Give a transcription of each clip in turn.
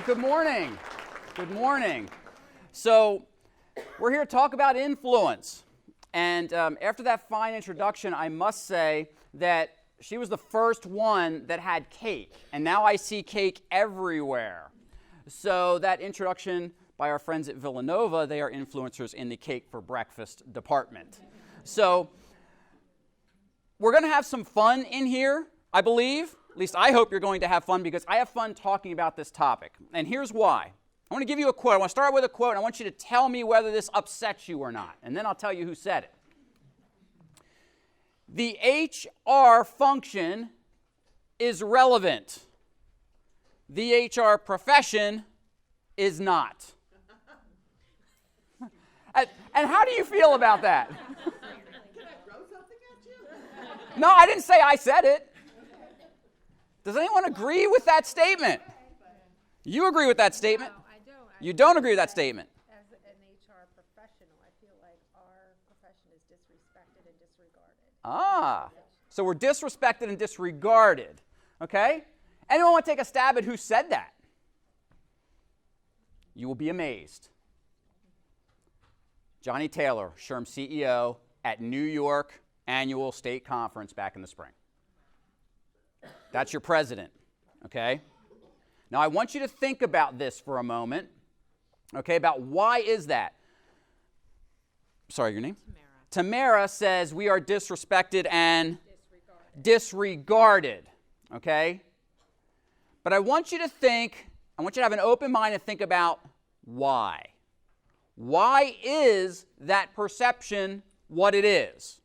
Good morning. Good morning. So we're here to talk about influence. And after that fine introduction, I must say that she was the first one that had cake. And now I see cake everywhere. So that introduction by our friends at Villanova, they are influencers in the cake for breakfast department. So we're going to have some fun in here, I believe. At least I hope you're going to have fun because I have fun talking about this topic. And here's why. I want to give you a quote. I want to start with a quote. And I want you to tell me whether this upsets you or not. And then I'll tell you who said it. The HR function is relevant. The HR profession is not. And how do you feel about that? Can I throw something at you? No, I didn't say I said it. Does anyone agree with that statement? You agree with that statement? No, I don't. You don't agree with that statement? As an HR professional, I feel like our profession is disrespected and disregarded. Ah, so we're disrespected and disregarded. Okay? Anyone want to take a stab at who said that? You will be amazed. Johnny Taylor, SHRM CEO at New York Annual State Conference back in the spring. That's your president, okay? Now, I want you to think about this for a moment, okay, about why is that? Sorry, your name? Tamara says we are disrespected and disregarded, okay? But I want you to have an open mind and think about why. Why is that perception what it is?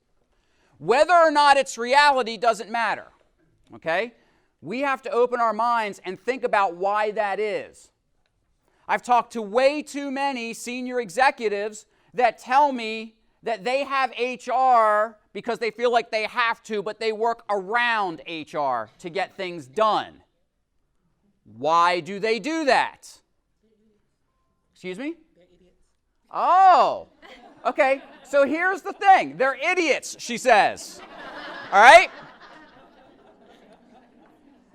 Whether or not it's reality doesn't matter, okay? We have to open our minds and think about why that is. I've talked to way too many senior executives that tell me that they have HR because they feel like they have to, but they work around HR to get things done. Why do they do that? Excuse me? They're idiots. Oh, okay. So here's the thing. They're idiots, she says. All right?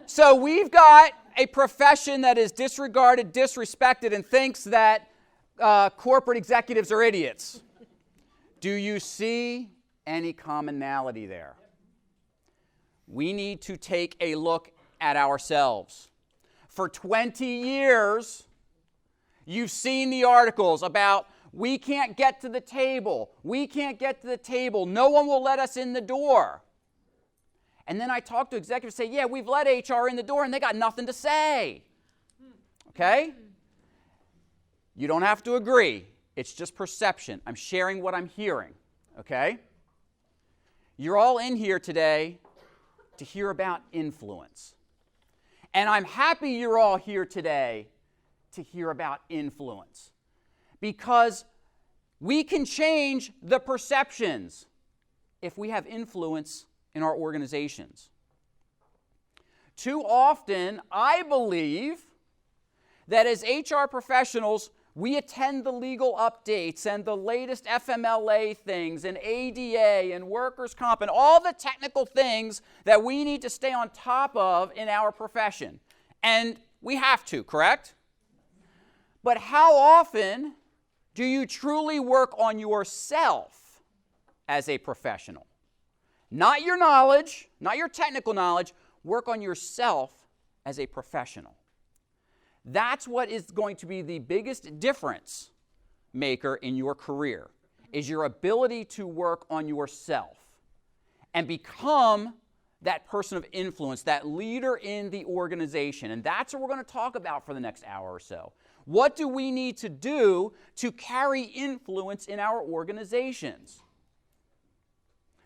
So we've got a profession that is disregarded, disrespected, and thinks that corporate executives are idiots. Do you see any commonality there? We need to take a look at ourselves. For 20 years, you've seen the articles about we can't get to the table. We can't get to the table. No one will let us in the door. And then I talk to executives and say, yeah, we've let HR in the door and they got nothing to say. Okay? You don't have to agree. It's just perception. I'm sharing what I'm hearing. Okay? You're all in here today to hear about influence. And I'm happy you're all here today to hear about influence. Because we can change the perceptions if we have influence in our organizations. Too often, I believe that as HR professionals, we attend the legal updates and the latest FMLA things and ADA and workers' comp and all the technical things that we need to stay on top of in our profession. And we have to, correct? But how often do you truly work on yourself as a professional? Not your knowledge, not your technical knowledge. Work on yourself as a professional. That's what is going to be the biggest difference maker in your career, is your ability to work on yourself and become that person of influence, that leader in the organization. And that's what we're going to talk about for the next hour or so. What do we need to do to carry influence in our organizations?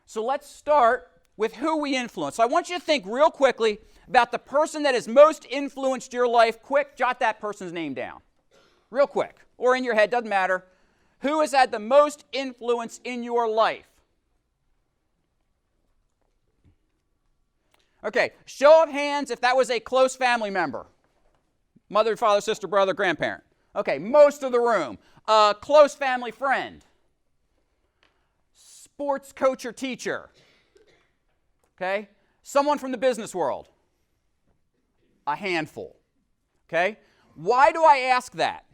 So let's start with who we influence. So I want you to think real quickly about the person that has most influenced your life. Quick, jot that person's name down. Real quick. Or in your head, doesn't matter. Who has had the most influence in your life? Okay, show of hands if that was a close family member. Mother, father, sister, brother, grandparent. Okay, most of the room. Close family friend. Sports coach or teacher. Okay? Someone from the business world. A handful. Okay? Why do I ask that?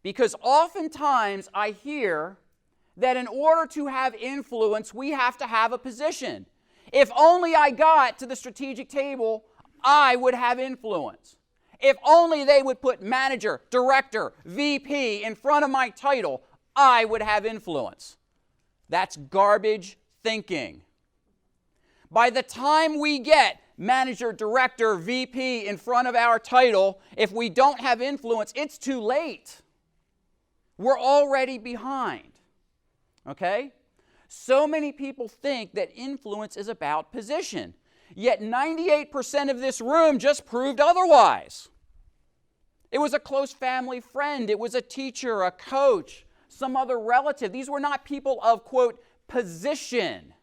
Because oftentimes I hear that in order to have influence, we have to have a position. If only I got to the strategic table, I would have influence. If only they would put manager, director, VP in front of my title, I would have influence. That's garbage thinking. By the time we get manager, director, VP in front of our title, if we don't have influence, it's too late. We're already behind. Okay? So many people think that influence is about position. Yet 98% of this room just proved otherwise. It was a close family friend. It was a teacher, a coach, some other relative. These were not people of, quote, position.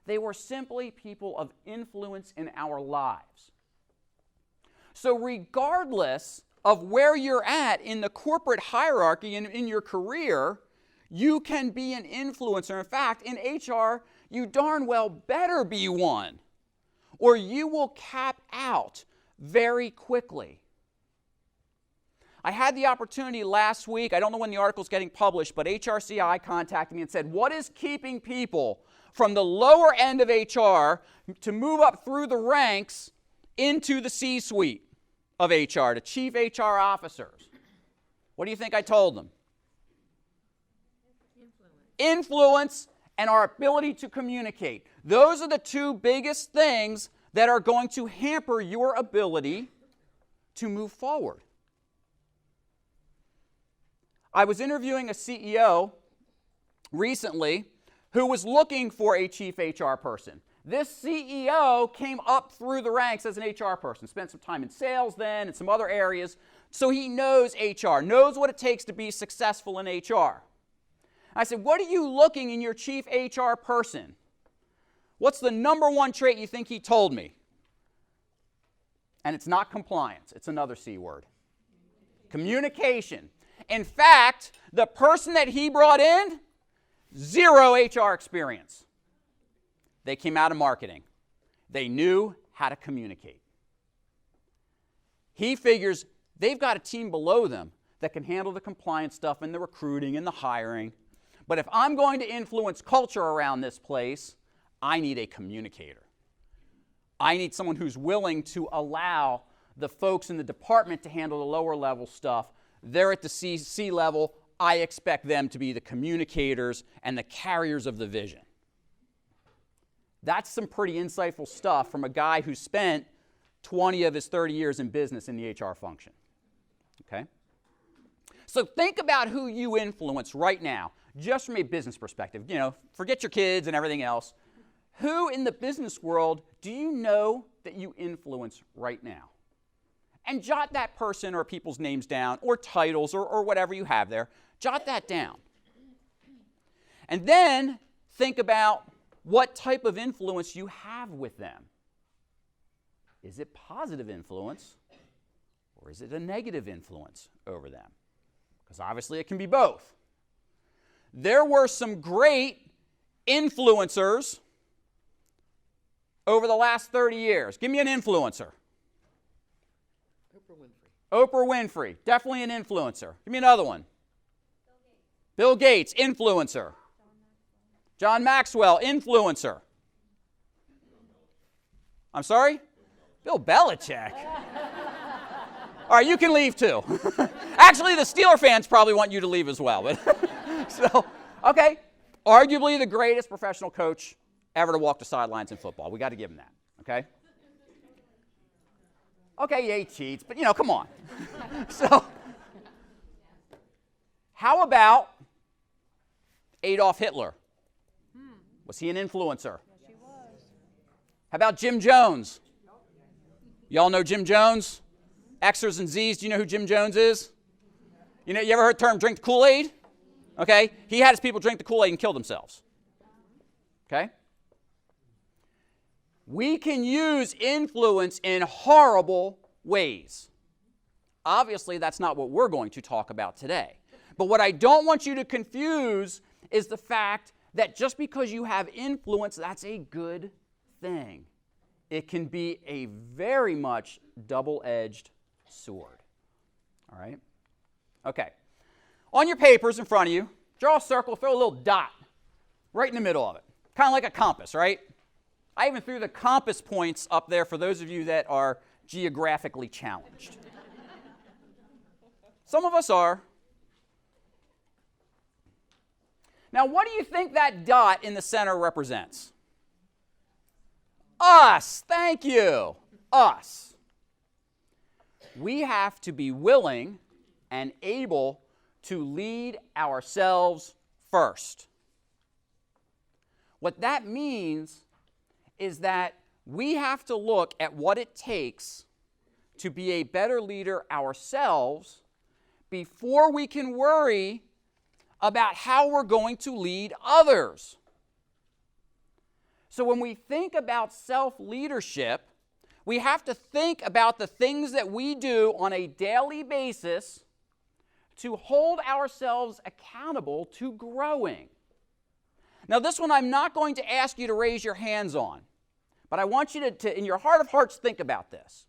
They were simply people of influence in our lives. So regardless of where you're at in the corporate hierarchy and in your career, you can be an influencer. In fact, in HR, you darn well better be one, or you will cap out very quickly. I had the opportunity last week, I don't know when the article's getting published, but HRCI contacted me and said, what is keeping people from the lower end of HR to move up through the ranks into the C-suite of HR, to chief HR officers? What do you think I told them? Influence and our ability to communicate. Those are the two biggest things that are going to hamper your ability to move forward. I was interviewing a CEO recently who was looking for a chief HR person. This CEO came up through the ranks as an HR person, spent some time in sales then and some other areas, so he knows HR, knows what it takes to be successful in HR. I said, what are you looking in your chief HR person? What's the number one trait you think he told me? And it's not compliance, it's another C word. Communication. In fact, the person that he brought in, 0 HR experience. They came out of marketing. They knew how to communicate. He figures they've got a team below them that can handle the compliance stuff and the recruiting and the hiring. But if I'm going to influence culture around this place, I need a communicator. I need someone who's willing to allow the folks in the department to handle the lower level stuff. They're at the C level. I expect them to be the communicators and the carriers of the vision. That's some pretty insightful stuff from a guy who spent 20 of his 30 years in business in the HR function. Okay? So think about who you influence right now, just from a business perspective. You know, forget your kids and everything else. Who in the business world do you know that you influence right now? And jot that person or people's names down, or titles, or whatever you have there. Jot that down. And then think about what type of influence you have with them. Is it positive influence, or is it a negative influence over them? Because obviously it can be both. There were some great influencers over the last 30 years. Give me an influencer. Oprah Winfrey, definitely an influencer. Give me another one. Bill Gates, influencer. John Maxwell, influencer. I'm sorry? Bill Belichick. All right, you can leave too. Actually, the Steeler fans probably want you to leave as well. But so, okay, arguably the greatest professional coach ever to walk the sidelines in football. We got to give him that, okay? Okay, yeah, he cheats, but, you know, come on. So, how about Adolf Hitler? Was he an influencer? Yes, he was. How about Jim Jones? Y'all know Jim Jones? X's and Z's, do you know who Jim Jones is? You know, you ever heard the term drink the Kool-Aid? Okay, he had his people drink the Kool-Aid and kill themselves. Okay? We can use influence in horrible ways. Obviously, that's not what we're going to talk about today. But what I don't want you to confuse is the fact that just because you have influence, that's a good thing. It can be a very much double-edged sword. All right? Okay. On your papers in front of you, draw a circle, throw a little dot right in the middle of it. Kind of like a compass, right? I even threw the compass points up there for those of you that are geographically challenged. Some of us are. Now, what do you think that dot in the center represents? Us. Thank you. Us. We have to be willing and able to lead ourselves first. What that means is that we have to look at what it takes to be a better leader ourselves before we can worry about how we're going to lead others. So when we think about self-leadership, we have to think about the things that we do on a daily basis to hold ourselves accountable to growing. Now, this one I'm not going to ask you to raise your hands on, but I want you to in your heart of hearts, think about this.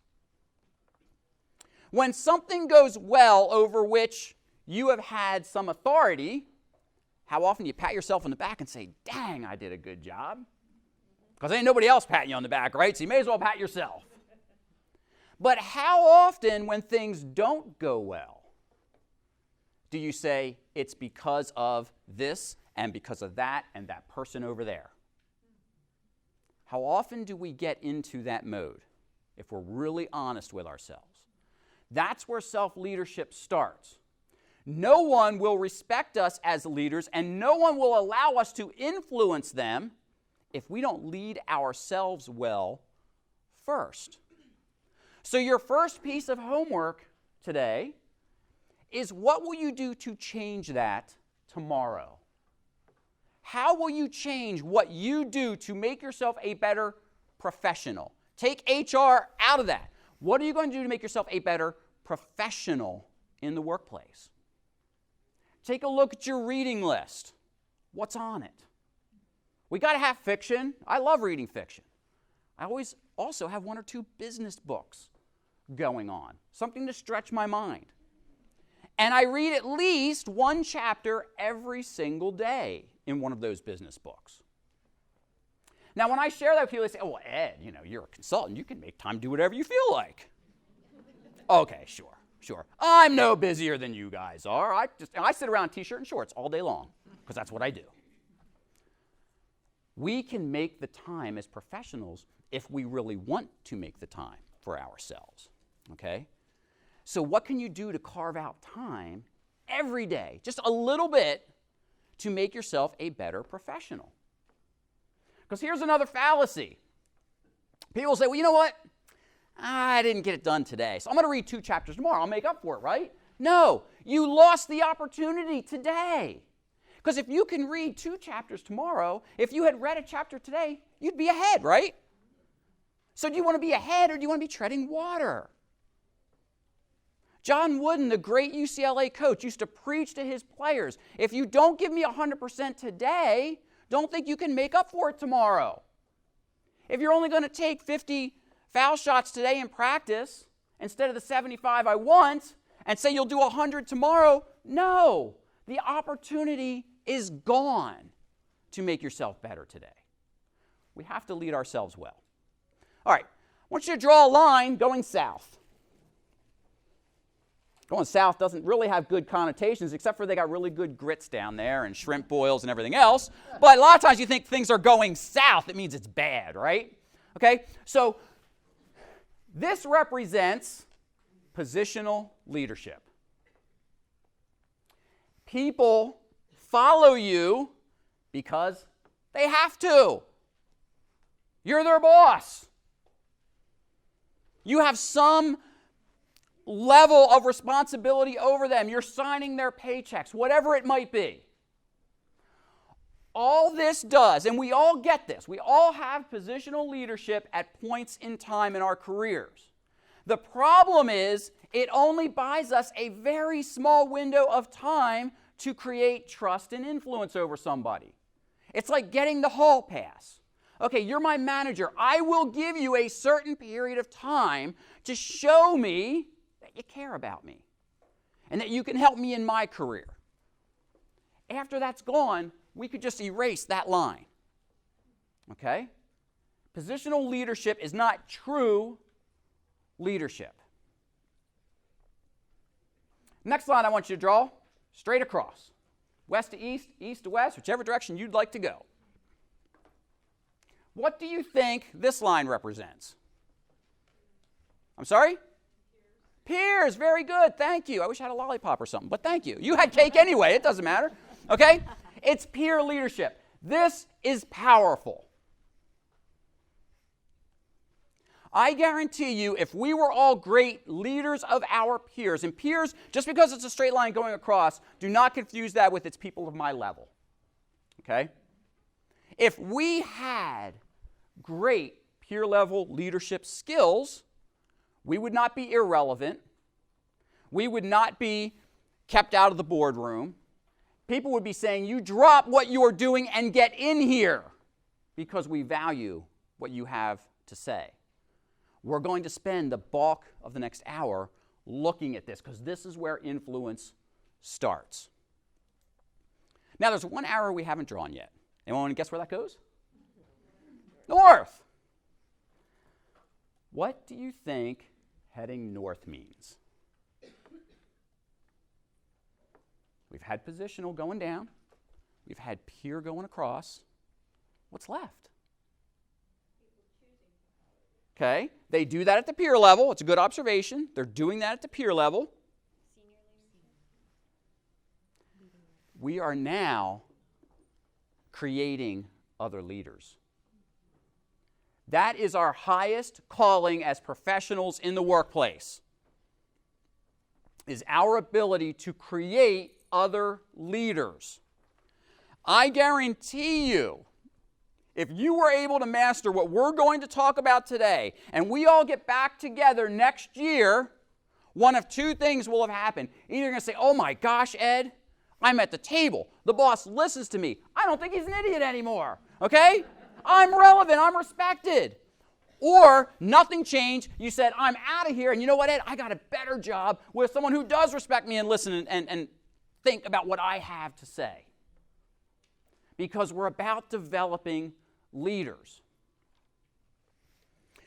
When something goes well over which you have had some authority, how often do you pat yourself on the back and say, dang, I did a good job? Because ain't nobody else patting you on the back, right? So you may as well pat yourself. But how often when things don't go well, do you say, it's because of this and because of that and that person over there? How often do we get into that mode if we're really honest with ourselves? That's where self-leadership starts. No one will respect us as leaders, and no one will allow us to influence them if we don't lead ourselves well first. So your first piece of homework today is, what will you do to change that tomorrow? How will you change what you do to make yourself a better professional? Take HR out of that. What are you going to do to make yourself a better professional in the workplace? Take a look at your reading list. What's on it? We got to have fiction. I love reading fiction. I always also have one or two business books going on, something to stretch my mind. And I read at least one chapter every single day in one of those business books. Now, when I share that with people, they say, oh, well, Ed, you're a consultant. You can make time to do whatever you feel like. Okay, sure. I'm no busier than you guys are. I sit around T-shirt and shorts all day long because that's what I do. We can make the time as professionals if we really want to make the time for ourselves, okay? So what can you do to carve out time every day, just a little bit, to make yourself a better professional? Because here's another fallacy. People say, well, you know what? I didn't get it done today, so I'm going to read 2 chapters tomorrow. I'll make up for it, right? No, you lost the opportunity today. Because if you can read 2 chapters tomorrow, if you had read a chapter today, you'd be ahead, right? So do you want to be ahead, or do you want to be treading water? John Wooden, the great UCLA coach, used to preach to his players, if you don't give me 100% today, don't think you can make up for it tomorrow. If you're only going to take 50 foul shots today in practice instead of the 75 I want, and say you'll do 100 tomorrow, no. The opportunity is gone to make yourself better today. We have to lead ourselves well. All right, I want you to draw a line going south. Going south doesn't really have good connotations, except for they got really good grits down there and shrimp boils and everything else. But a lot of times you think things are going south, it means it's bad, right? Okay, so this represents positional leadership. People follow you because they have to. You're their boss. You have some level of responsibility over them. You're signing their paychecks, whatever it might be. All this does, and we all get this, we all have positional leadership at points in time in our careers. The problem is, it only buys us a very small window of time to create trust and influence over somebody. It's like getting the hall pass. Okay, you're my manager. I will give you a certain period of time to show me that that you care about me and that you can help me in my career. After that's gone, we could just erase that line. Okay? Positional leadership is not true leadership. Next line I want you to draw, straight across. West to east, east to west, whichever direction you'd like to go. What do you think this line represents? I'm sorry? Peers, very good, thank you. I wish I had a lollipop or something, but thank you. You had cake anyway, it doesn't matter. Okay? It's peer leadership. This is powerful. I guarantee you, if we were all great leaders of our peers, and peers, just because it's a straight line going across, do not confuse that with its people of my level. Okay? If we had great peer level leadership skills, we would not be irrelevant. We would not be kept out of the boardroom. People would be saying, you drop what you're doing and get in here, because we value what you have to say. We're going to spend the bulk of the next hour looking at this, because this is where influence starts. Now, there's one arrow we haven't drawn yet. Anyone want to guess where that goes? North. What do you think heading north means? We've had positional going down. We've had peer going across. What's left? Okay, they do that at the peer level. It's a good observation. They're doing that at the peer level. We are now creating other leaders. That is our highest calling as professionals in the workplace, is our ability to create other leaders. I guarantee you, if you were able to master what we're going to talk about today, and we all get back together next year, one of two things will have happened. Either you're going to say, oh my gosh, Ed, I'm at the table. The boss listens to me. I don't think he's an idiot anymore. Okay? I'm relevant. I'm respected. Or nothing changed. You said, I'm out of here. And you know what, Ed? I got a better job with someone who does respect me and listen and think about what I have to say. Because we're about developing leaders.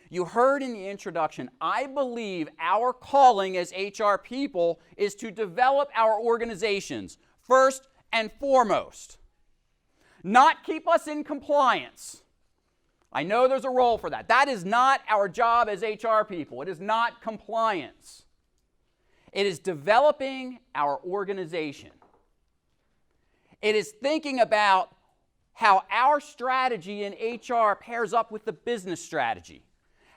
You heard in the introduction, I believe our calling as HR people is to develop our organizations first and foremost. Not keep us in compliance. I know there's a role for that. That is not our job as HR people. It is not compliance. It is developing our organization. It is thinking about how our strategy in HR pairs up with the business strategy.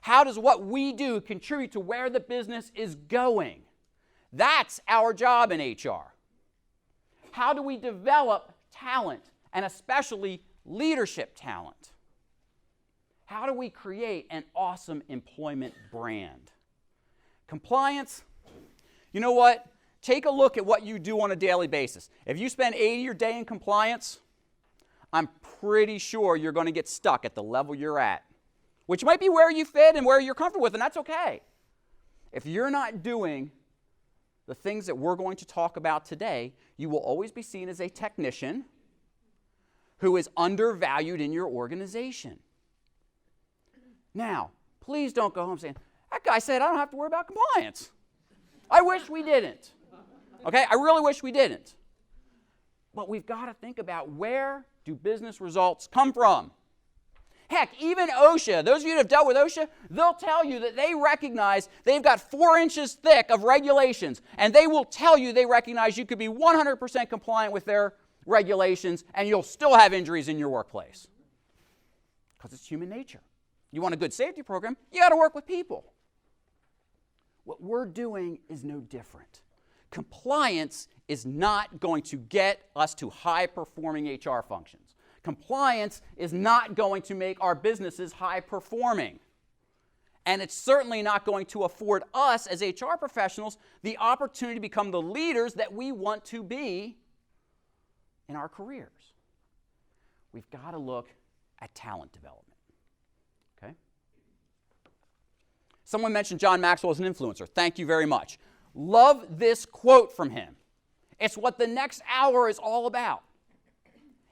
How does what we do contribute to where the business is going? That's our job in HR. How do we develop talent, and especially leadership talent? How do we create an awesome employment brand? Compliance, you know what? Take a look at what you do on a daily basis. If you spend 80 your day in compliance, I'm pretty sure you're going to get stuck at the level you're at, which might be where you fit and where you're comfortable with, and that's okay. If you're not doing the things that we're going to talk about today, you will always be seen as a technician who is undervalued in your organization. Now, please don't go home saying, that guy said I don't have to worry about compliance. I wish we didn't. Okay, I really wish we didn't. But we've got to think about, where do business results come from? Heck, even OSHA, those of you that have dealt with OSHA, they'll tell you that they recognize they've got 4 inches thick of regulations, and they will tell you they recognize you could be 100% compliant with their regulations, and you'll still have injuries in your workplace. Because it's human nature. You want a good safety program, you got to work with people. What we're doing is no different. Compliance is not going to get us to high-performing HR functions. Compliance is not going to make our businesses high-performing. And it's certainly not going to afford us as HR professionals the opportunity to become the leaders that we want to be in our careers. We've got to look at talent development. Okay? Someone mentioned John Maxwell as an influencer. Thank you very much. Love this quote from him. It's what the next hour is all about.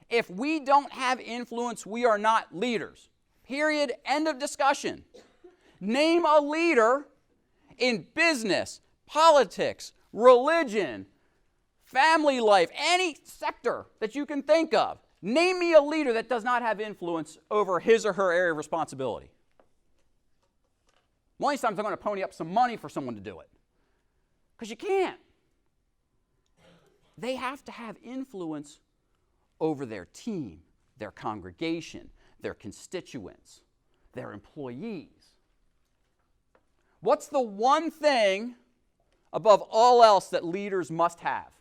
If we don't have influence, we are not leaders. Period. End of discussion. Name a leader in business, politics, religion, family life, any sector that you can think of. Name me a leader that does not have influence over his or her area of responsibility. Most times I'm going to pony up some money for someone to do it. Because you can't. They have to have influence over their team, their congregation, their constituents, their employees. What's the one thing above all else that leaders must have?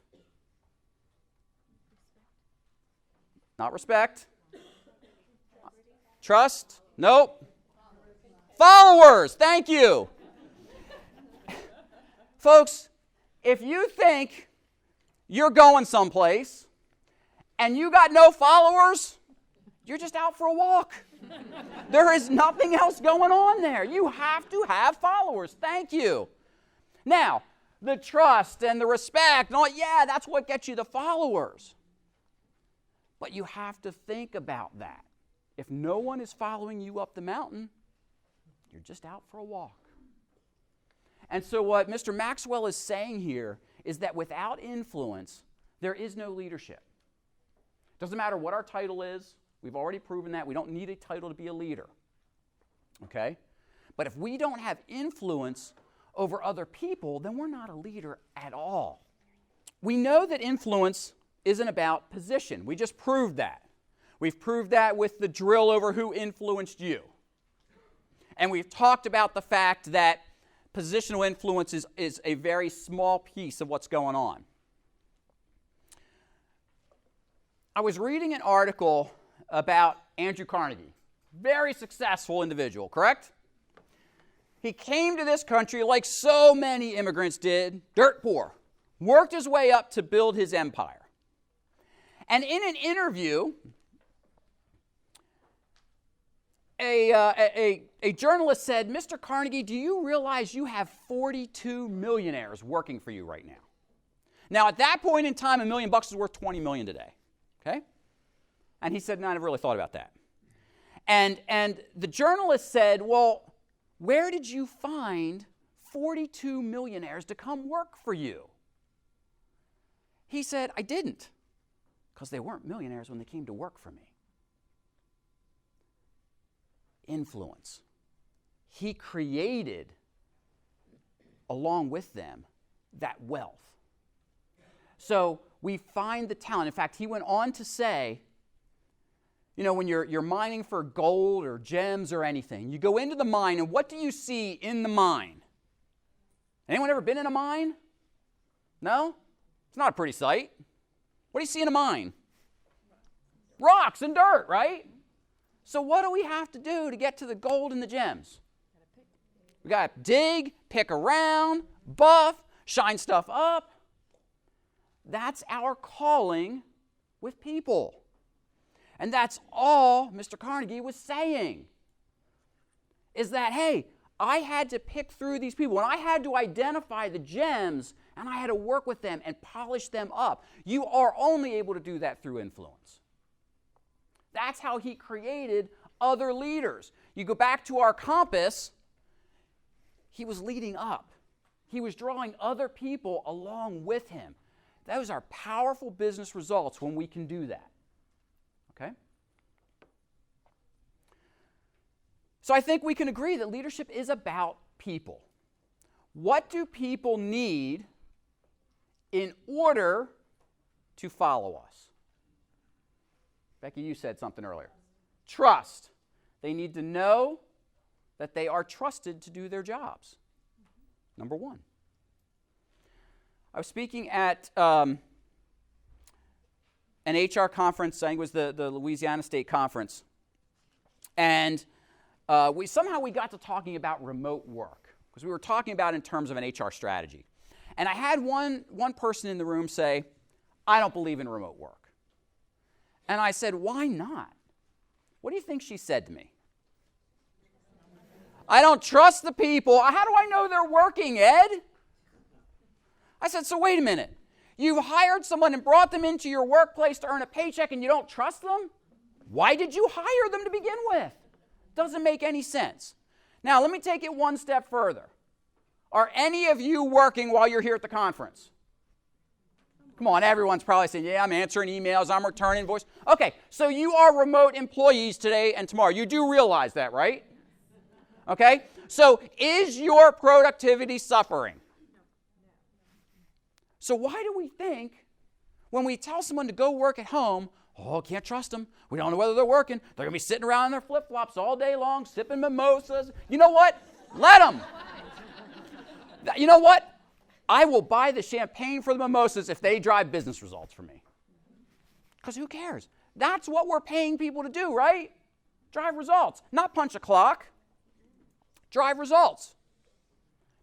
Not respect. Trust? Nope. Followers. Thank you. Folks, if you think you're going someplace and you got no followers, you're just out for a walk. There is nothing else going on there. You have to have followers. Thank you. Now, the trust and the respect, and all, yeah, that's what gets you the followers. But you have to think about that. If no one is following you up the mountain, you're just out for a walk. And so what Mr. Maxwell is saying here is that without influence, there is no leadership. Doesn't matter what our title is. We've already proven that. We don't need a title to be a leader. Okay? But if we don't have influence over other people, then we're not a leader at all. We know that influence isn't about position. We just proved that. We've proved that with the drill over who influenced you. And we've talked about the fact that positional influence is a very small piece of what's going on. I was reading an article about Andrew Carnegie. Very successful individual, correct? He came to this country like so many immigrants did, dirt poor, worked his way up to build his empire. And in an interview, a journalist said, Mr. Carnegie, do you realize you have 42 millionaires working for you right now? Now, at that point in time, $1 million is worth $20 million today. Okay? And he said, no, I never really thought about that. And the journalist said, well, where did you find 42 millionaires to come work for you? He said, I didn't, because they weren't millionaires when they came to work for me. Influence. He created, along with them, that wealth. So we find the talent. In fact, he went on to say, you know, when you're mining for gold or gems or anything, you go into the mine, and what do you see in the mine? Anyone ever been in a mine? No? It's not a pretty sight. What do you see in a mine? Rocks and dirt, right? So what do we have to do to get to the gold and the gems? We got to dig, pick around, buff, shine stuff up. That's our calling with people. And that's all Mr. Carnegie was saying. Is that, hey, I had to pick through these people, and I had to identify the gems, and I had to work with them and polish them up. You are only able to do that through influence. That's how he created other leaders. You go back to our compass, he was leading up. He was drawing other people along with him. Those are powerful business results when we can do that. Okay? So I think we can agree that leadership is about people. What do people need in order to follow us? Becky, you said something earlier. Trust. They need to know that they are trusted to do their jobs. Number one. I was speaking at an HR conference. I think it was the Louisiana State Conference. And we got to talking about remote work, because we were talking about it in terms of an HR strategy. And I had one person in the room say, I don't believe in remote work. And I said, why not? What do you think she said to me? I don't trust the people. How do I know they're working, Ed? I said, so wait a minute. You've hired someone and brought them into your workplace to earn a paycheck and you don't trust them? Why did you hire them to begin with? Doesn't make any sense. Now, let me take it one step further. Are any of you working while you're here at the conference? Come on, everyone's probably saying, yeah, I'm answering emails, I'm returning voice. Okay, so you are remote employees today and tomorrow. You do realize that, right? Okay, so is your productivity suffering? So why do we think when we tell someone to go work at home, oh, can't trust them. We don't know whether they're working. They're going to be sitting around in their flip-flops all day long, sipping mimosas. You know what? Let them. You know what? I will buy the champagne for the mimosas if they drive business results for me. Because who cares? That's what we're paying people to do, right? Drive results. Not punch a clock. Drive results.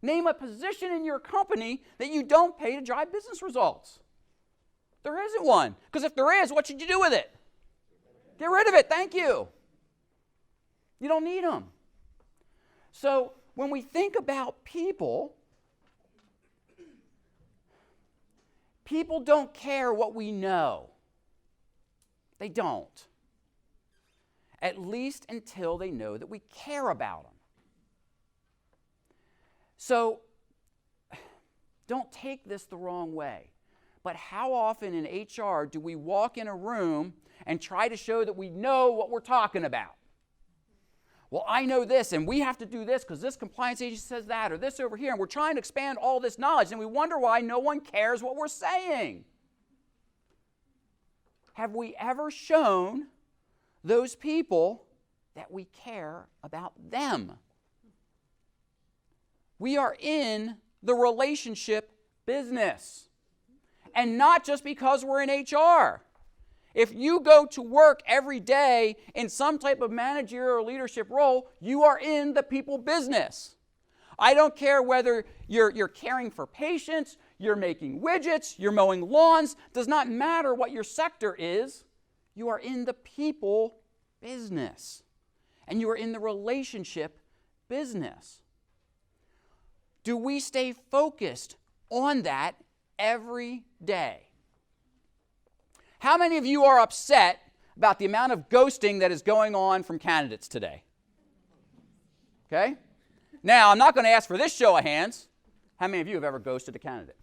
Name a position in your company that you don't pay to drive business results. There isn't one. Because if there is, what should you do with it? Get rid of it. Thank you. You don't need them. So when we think about people, people don't care what we know. They don't. At least until they know that we care about them. So don't take this the wrong way. But how often in HR do we walk in a room and try to show that we know what we're talking about? Well, I know this, and we have to do this because this compliance agency says that, or this over here, and we're trying to expand all this knowledge, and we wonder why no one cares what we're saying. Have we ever shown those people that we care about them? We are in the relationship business. And not just because we're in HR. If you go to work every day in some type of managerial or leadership role, you are in the people business. I don't care whether you're caring for patients, you're making widgets, you're mowing lawns. Does not matter what your sector is. You are in the people business. And you are in the relationship business. Do we stay focused on that every day? How many of you are upset about the amount of ghosting that is going on from candidates today? Okay? Now, I'm not going to ask for this show of hands. How many of you have ever ghosted a candidate?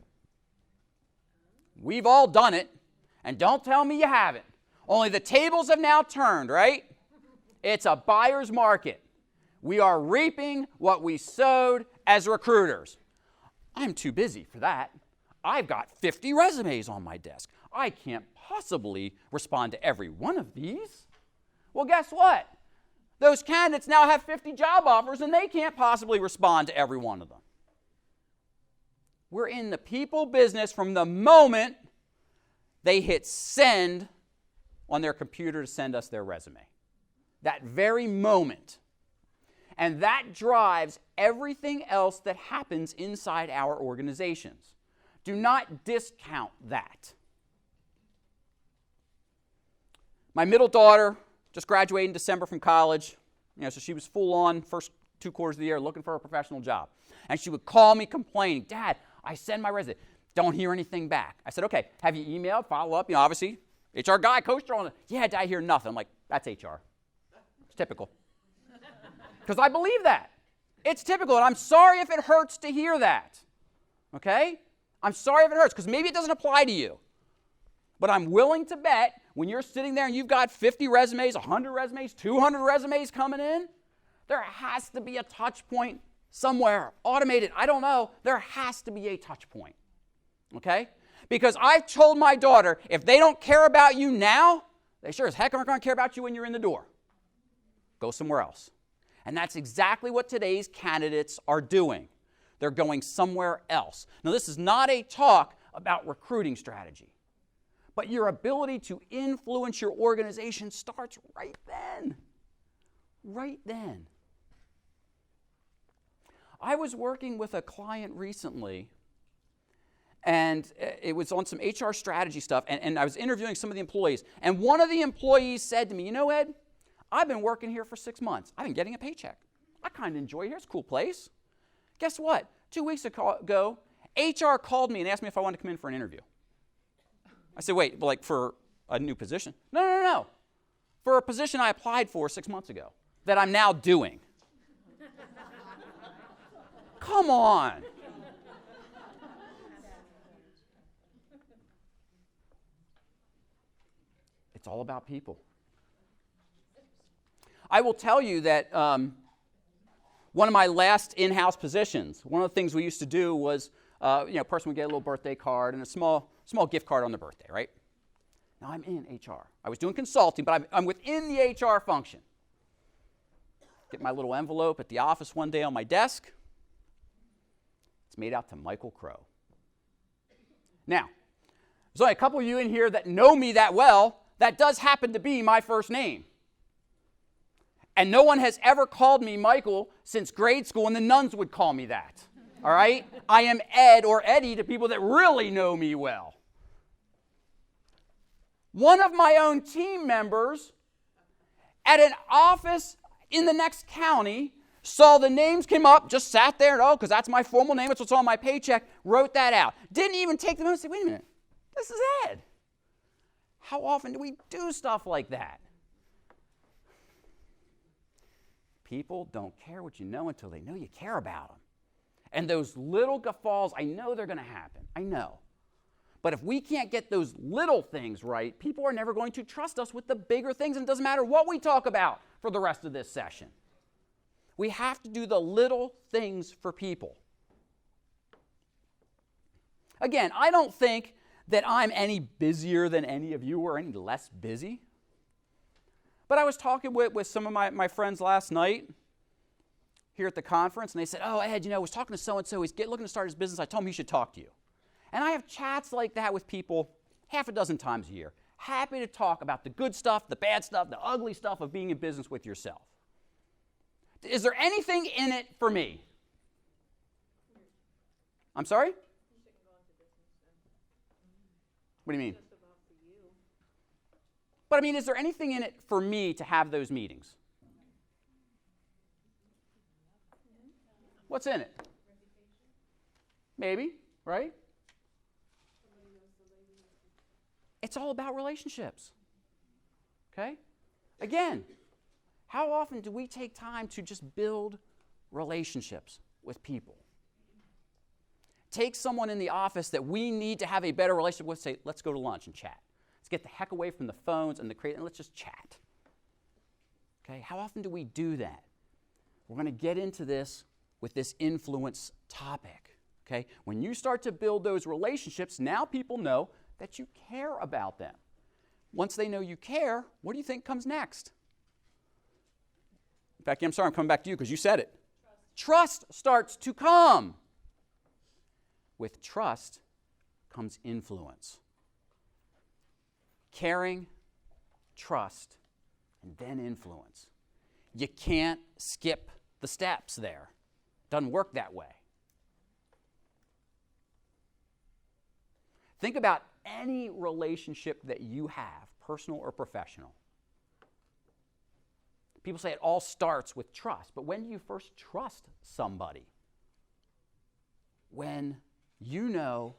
We've all done it, and don't tell me you haven't. Only the tables have now turned, right? It's a buyer's market. We are reaping what we sowed as recruiters. I'm too busy for that. I've got 50 resumes on my desk. I can't possibly respond to every one of these. Well, guess what? Those candidates now have 50 job offers and they can't possibly respond to every one of them. We're in the people business from the moment they hit send on their computer to send us their resume. That very moment. And that drives everything else that happens inside our organizations. Do not discount that. My middle daughter just graduated in December from college. So she was full on first 2 quarters of the year looking for a professional job. And she would call me complaining, Dad, I send my resume. Don't hear anything back. I said, okay, have you emailed, follow up? Obviously, HR guy, coached her on it. Yeah, Dad, I hear nothing. I'm like, that's HR. It's typical. Because I believe that. It's typical, and I'm sorry if it hurts to hear that. Okay? I'm sorry if it hurts, because maybe it doesn't apply to you. But I'm willing to bet when you're sitting there and you've got 50 resumes, 100 resumes, 200 resumes coming in, there has to be a touch point somewhere. Automated, I don't know. There has to be a touch point. Okay? Because I've told my daughter, if they don't care about you now, they sure as heck aren't going to care about you when you're in the door. Go somewhere else. And that's exactly what today's candidates are doing. They're going somewhere else. Now, this is not a talk about recruiting strategy, but your ability to influence your organization starts right then. Right then. I was working with a client recently, and it was on some HR strategy stuff, and I was interviewing some of the employees, and one of the employees said to me, you know, Ed, I've been working here for 6 months. I've been getting a paycheck. I kind of enjoy here. It's a cool place. Guess what? 2 weeks ago, HR called me and asked me if I wanted to come in for an interview. I said, wait, like for a new position? No. For a position I applied for 6 months ago that I'm now doing. Come on. It's all about people. I will tell you that one of my last in-house positions, one of the things we used to do was, a person would get a little birthday card and a small gift card on their birthday, right? Now I'm in HR. I was doing consulting, but I'm within the HR function. Get my little envelope at the office one day on my desk. It's made out to Michael Crow. Now, there's only a couple of you in here that know me that well. That does happen to be my first name. And no one has ever called me Michael since grade school, and the nuns would call me that. All right? I am Ed or Eddie to people that really know me well. One of my own team members at an office in the next county saw the names came up, just sat there and, because that's my formal name, it's what's on my paycheck, wrote that out. Didn't even take the moment and say, wait a minute, this is Ed. How often do we do stuff like that? People don't care what you know until they know you care about them. And those little guffaws, I know they're going to happen. I know. But if we can't get those little things right, people are never going to trust us with the bigger things, and it doesn't matter what we talk about for the rest of this session. We have to do the little things for people. Again, I don't think that I'm any busier than any of you or any less busy. But I was talking with some of my friends last night here at the conference, and they said, Ed, I was talking to so-and-so. He's looking to start his business. I told him he should talk to you. And I have chats like that with people half a dozen times a year. Happy to talk about the good stuff, the bad stuff, the ugly stuff of being in business with yourself. Is there anything in it for me? I'm sorry? What do you mean? But is there anything in it for me to have those meetings? What's in it? Maybe, right? It's all about relationships. Okay? Again, how often do we take time to just build relationships with people? Take someone in the office that we need to have a better relationship with, say, let's go to lunch and chat. Let's get the heck away from the phones and and let's just chat. Okay? How often do we do that? We're going to get into this with this influence topic. Okay? When you start to build those relationships, now people know that you care about them. Once they know you care, what do you think comes next? In fact, I'm sorry, I'm coming back to you because you said it. Trust starts to come. With trust comes influence. Caring, trust, and then influence. You can't skip the steps there. Doesn't work that way. Think about any relationship that you have, personal or professional. People say it all starts with trust, but when do you first trust somebody? When you know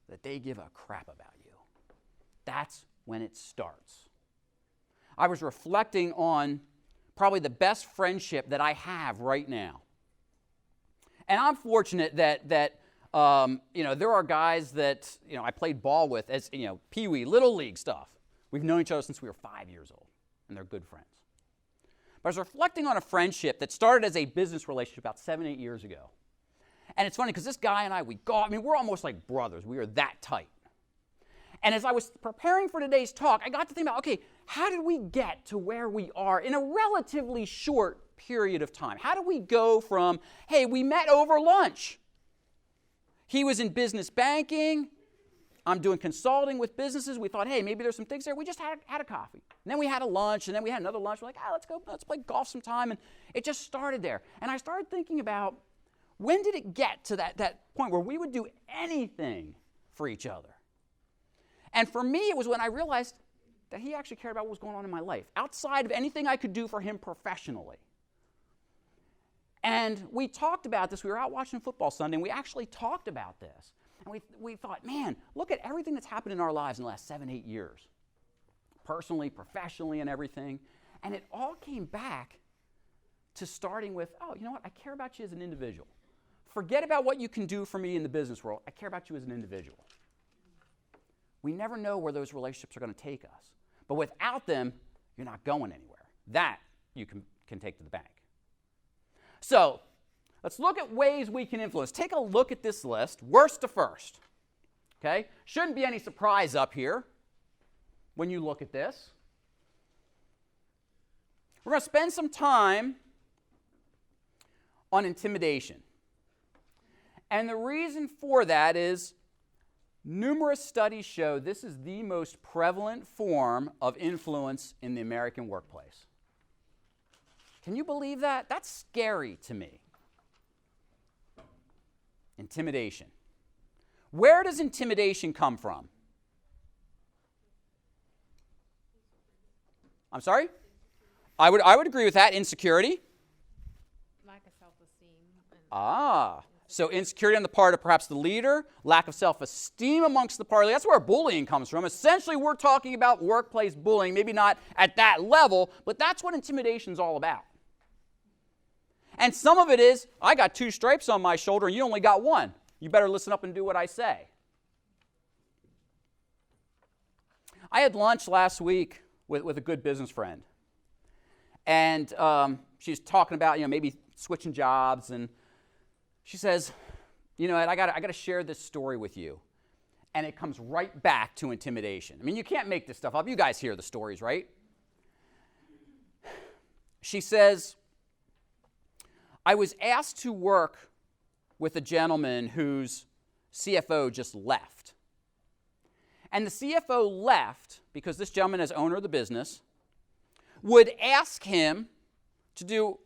that they give a crap about you. That's when it starts. I was reflecting on probably the best friendship that I have right now. And I'm fortunate that there are guys that, I played ball with as, Pee-wee, Little League stuff. We've known each other since we were 5 years old, and they're good friends. But I was reflecting on a friendship that started as a business relationship about 7-8 years ago. And it's funny because this guy and I, we're almost like brothers. We are that tight. And as I was preparing for today's talk, I got to think about, okay, how did we get to where we are in a relatively short period of time? How did we go from, hey, we met over lunch. He was in business banking. I'm doing consulting with businesses. We thought, hey, maybe there's some things there. We just had a coffee. And then we had a lunch, and then we had another lunch. We're like, let's play golf sometime. And it just started there. And I started thinking about, when did it get to that point where we would do anything for each other? And for me, it was when I realized that he actually cared about what was going on in my life, outside of anything I could do for him professionally. And we talked about this. We were out watching football Sunday, and we actually talked about this. And we thought, man, look at everything that's happened in our lives in the last 7, 8 years. Personally, professionally, and everything. And it all came back to starting with, oh, you know what? I care about you as an individual. Forget about what you can do for me in the business world. I care about you as an individual. We never know where those relationships are going to take us. But without them, you're not going anywhere. That you can take to the bank. So let's look at ways we can influence. Take a look at this list, worst to first. Okay? Shouldn't be any surprise up here when you look at this. We're going to spend some time on intimidation. And the reason for that is numerous studies show this is the most prevalent form of influence in the American workplace. Can you believe that? That's scary to me. Intimidation. Where does intimidation come from? I'm sorry? I would agree with that. Insecurity. Lack of self-esteem. So insecurity on the part of perhaps the leader, lack of self-esteem amongst the party. That's where bullying comes from. Essentially, we're talking about workplace bullying, maybe not at that level, but that's what intimidation is all about. And some of it is, I got 2 stripes on my shoulder and you only got 1. You better listen up and do what I say. I had lunch last week with a good business friend. And she's talking about, maybe switching jobs, and she says, Ed, I got to share this story with you. And it comes right back to intimidation. I mean, you can't make this stuff up. You guys hear the stories, right? She says, I was asked to work with a gentleman whose CFO just left. And the CFO left because this gentleman, as owner of the business, would ask him to do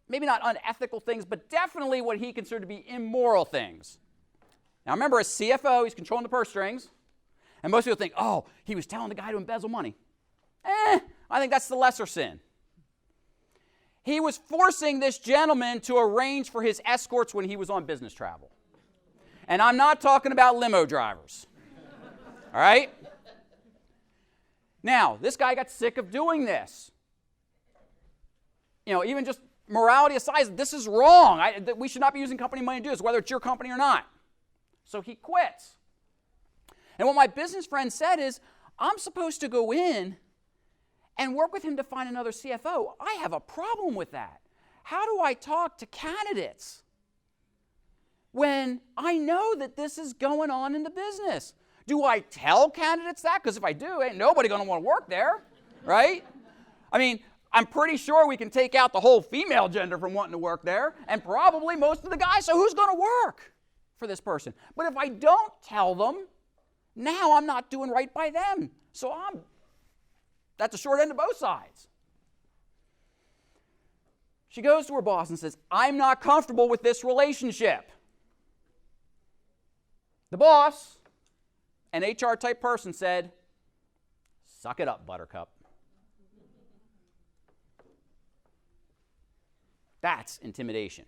maybe not unethical things, but definitely what he considered to be immoral things. Now remember, as CFO, he's controlling the purse strings. And most people think, oh, he was telling the guy to embezzle money. I think that's the lesser sin. He was forcing this gentleman to arrange for his escorts when he was on business travel. And I'm not talking about limo drivers. All right? Now, this guy got sick of doing this. Even just morality aside, this is wrong. We should not be using company money to do this, whether it's your company or not. So he quits. And what my business friend said is, I'm supposed to go in and work with him to find another CFO. I have a problem with that. How do I talk to candidates when I know that this is going on in the business? Do I tell candidates that? Because if I do, ain't nobody going to want to work there, right? I mean, I'm pretty sure we can take out the whole female gender from wanting to work there, and probably most of the guys, so who's going to work for this person? But if I don't tell them, now I'm not doing right by them. So that's the short end of both sides. She goes to her boss and says, I'm not comfortable with this relationship. The boss, an HR type person, said, suck it up, Buttercup. That's intimidation.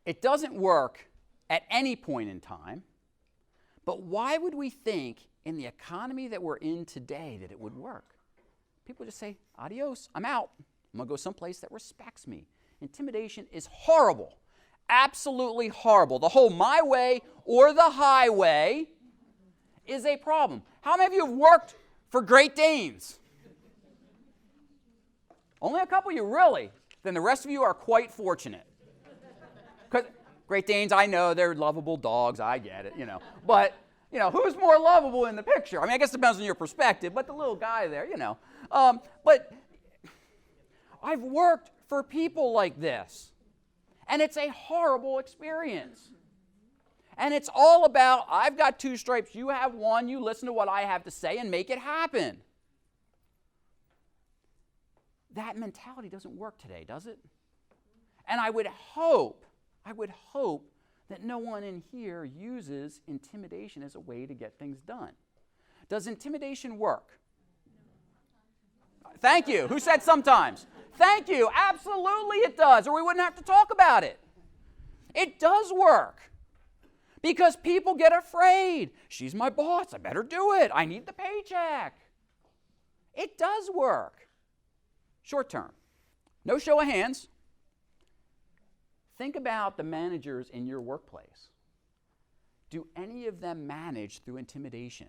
It doesn't work at any point in time, but why would we think in the economy that we're in today that it would work? People just say, adios, I'm out. I'm going to go someplace that respects me. Intimidation is horrible, absolutely horrible. The whole my way or the highway is a problem. How many of you have worked for Great Danes? Only a couple of you, really. Then the rest of you are quite fortunate. Because Great Danes, I know they're lovable dogs. I get it, But, who's more lovable in the picture? I mean, I guess it depends on your perspective, but the little guy there, But I've worked for people like this, and it's a horrible experience. And it's all about, I've got 2 stripes, you have 1, you listen to what I have to say and make it happen. That mentality doesn't work today, does it? And I would hope that no one in here uses intimidation as a way to get things done. Does intimidation work? Thank you. Who said sometimes? Thank you. Absolutely it does, or we wouldn't have to talk about it. It does work. Because people get afraid. She's my boss. I better do it. I need the paycheck. It does work. Short term. No show of hands. Think about the managers in your workplace. Do any of them manage through intimidation?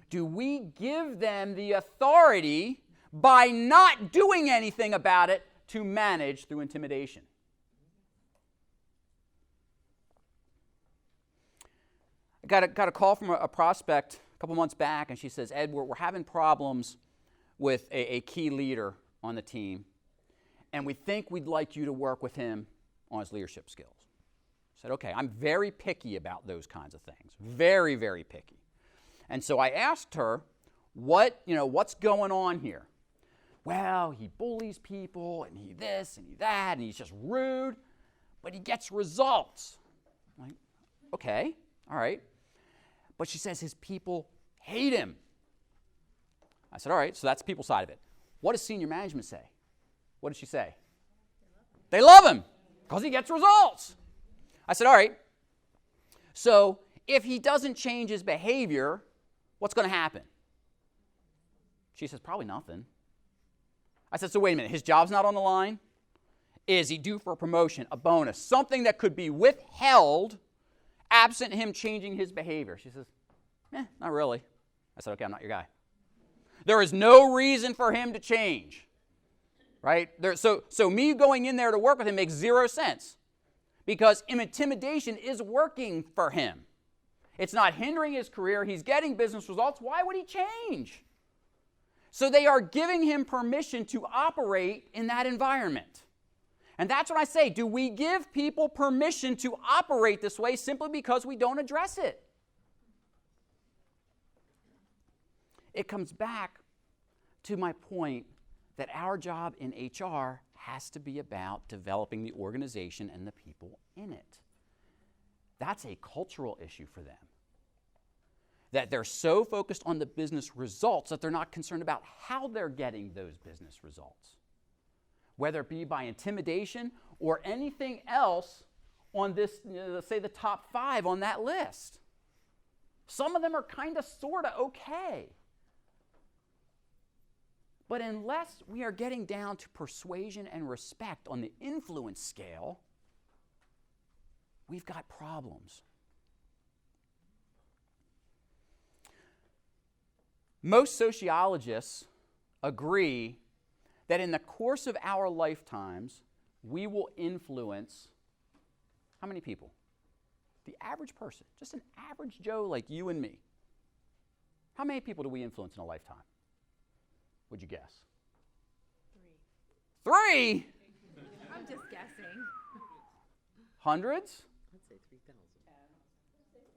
Do we give them the authority by not doing anything about it to manage through intimidation? I got a call from a prospect a couple months back, and she says, Ed, we're having problems with a key leader on the team, and we think we'd like you to work with him on his leadership skills. I said, okay, I'm very picky about those kinds of things. Very, very picky. And so I asked her, what's going on here? Well, he bullies people, and he this, and he that, and he's just rude, but he gets results. I'm like, okay, all right. But she says his people hate him. I said, all right, so that's the people side of it. What does senior management say? What did she say? They love him because he gets results. I said, all right, so if he doesn't change his behavior, what's going to happen? She says, probably nothing. I said, so wait a minute, his job's not on the line? Is he due for a promotion, a bonus, something that could be withheld absent him changing his behavior? She says, not really. I said, okay, I'm not your guy. There is no reason for him to change, right? So me going in there to work with him makes zero sense because intimidation is working for him. It's not hindering his career. He's getting business results. Why would he change? So they are giving him permission to operate in that environment. And that's what I say. Do we give people permission to operate this way simply because we don't address it? It comes back to my point that our job in HR has to be about developing the organization and the people in it. That's a cultural issue for them. That they're so focused on the business results that they're not concerned about how they're getting those business results. Whether it be by intimidation or anything else on this, let's say the top 5 on that list. Some of them are kind of, sort of okay. But unless we are getting down to persuasion and respect on the influence scale, we've got problems. Most sociologists agree that in the course of our lifetimes, we will influence how many people? The average person, just an average Joe like you and me. How many people do we influence in a lifetime? Would you guess? 3. 3? I'm just guessing. Hundreds? I'd say 3,000.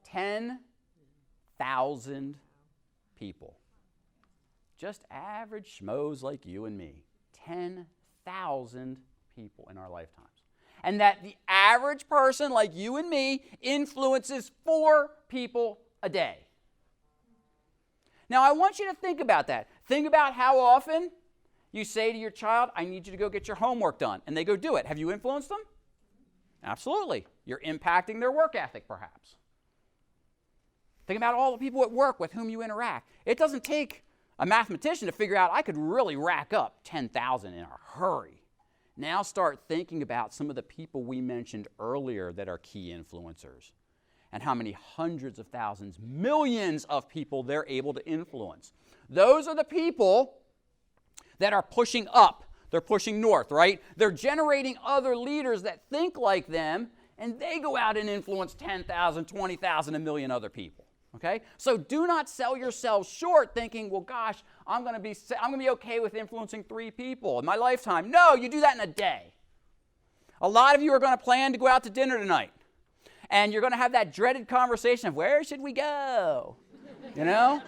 10,000 people. Just average schmoes like you and me. 10,000 people in our lifetimes. And that the average person like you and me influences 4 people a day. Now, I want you to think about that. Think about how often you say to your child, I need you to go get your homework done, and they go do it. Have you influenced them? Absolutely. You're impacting their work ethic, perhaps. Think about all the people at work with whom you interact. It doesn't take a mathematician to figure out I could really rack up 10,000 in a hurry. Now start thinking about some of the people we mentioned earlier that are key influencers and how many hundreds of thousands, millions of people they're able to influence. Those are the people that are pushing up. They're pushing north, right? They're generating other leaders that think like them, and they go out and influence 10,000, 20,000, a million other people. Okay? So do not sell yourselves short thinking, well, gosh, I'm going to be okay with influencing 3 people in my lifetime. No, you do that in a day. A lot of you are going to plan to go out to dinner tonight, and you're going to have that dreaded conversation of where should we go? You know?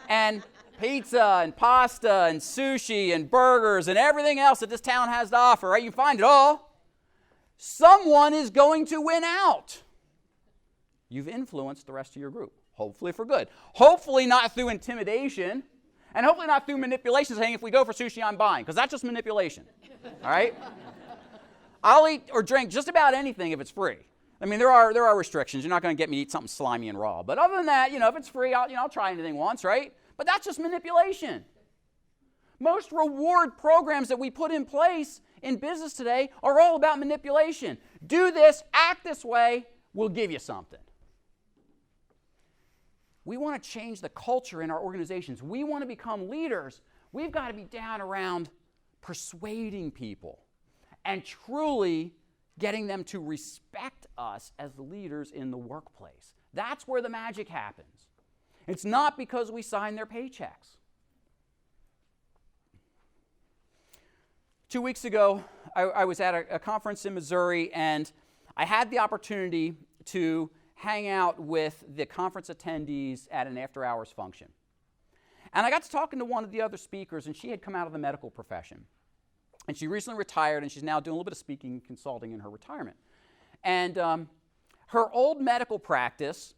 And pizza and pasta and sushi and burgers and everything else that this town has to offer, right? You find it all. Someone is going to win out. You've influenced the rest of your group. Hopefully for good. Hopefully not through intimidation, and hopefully not through manipulation, saying if we go for sushi, I'm buying, because that's just manipulation. All right? I'll eat or drink just about anything if it's free. I mean, there are restrictions. You're not going to get me to eat something slimy and raw. But other than that, if it's free, I'll try anything once, right? But that's just manipulation. Most reward programs that we put in place in business today are all about manipulation. Do this, act this way, we'll give you something. We want to change the culture in our organizations. We want to become leaders. We've got to be down around persuading people and truly getting them to respect us as the leaders in the workplace. That's where the magic happens. It's not because we sign their paychecks. 2 weeks ago, I was at a conference in Missouri, and I had the opportunity to hang out with the conference attendees at an after-hours function. And I got to talking to one of the other speakers, and she had come out of the medical profession. And she recently retired, and she's now doing a little bit of speaking and consulting in her retirement. And her old medical practice,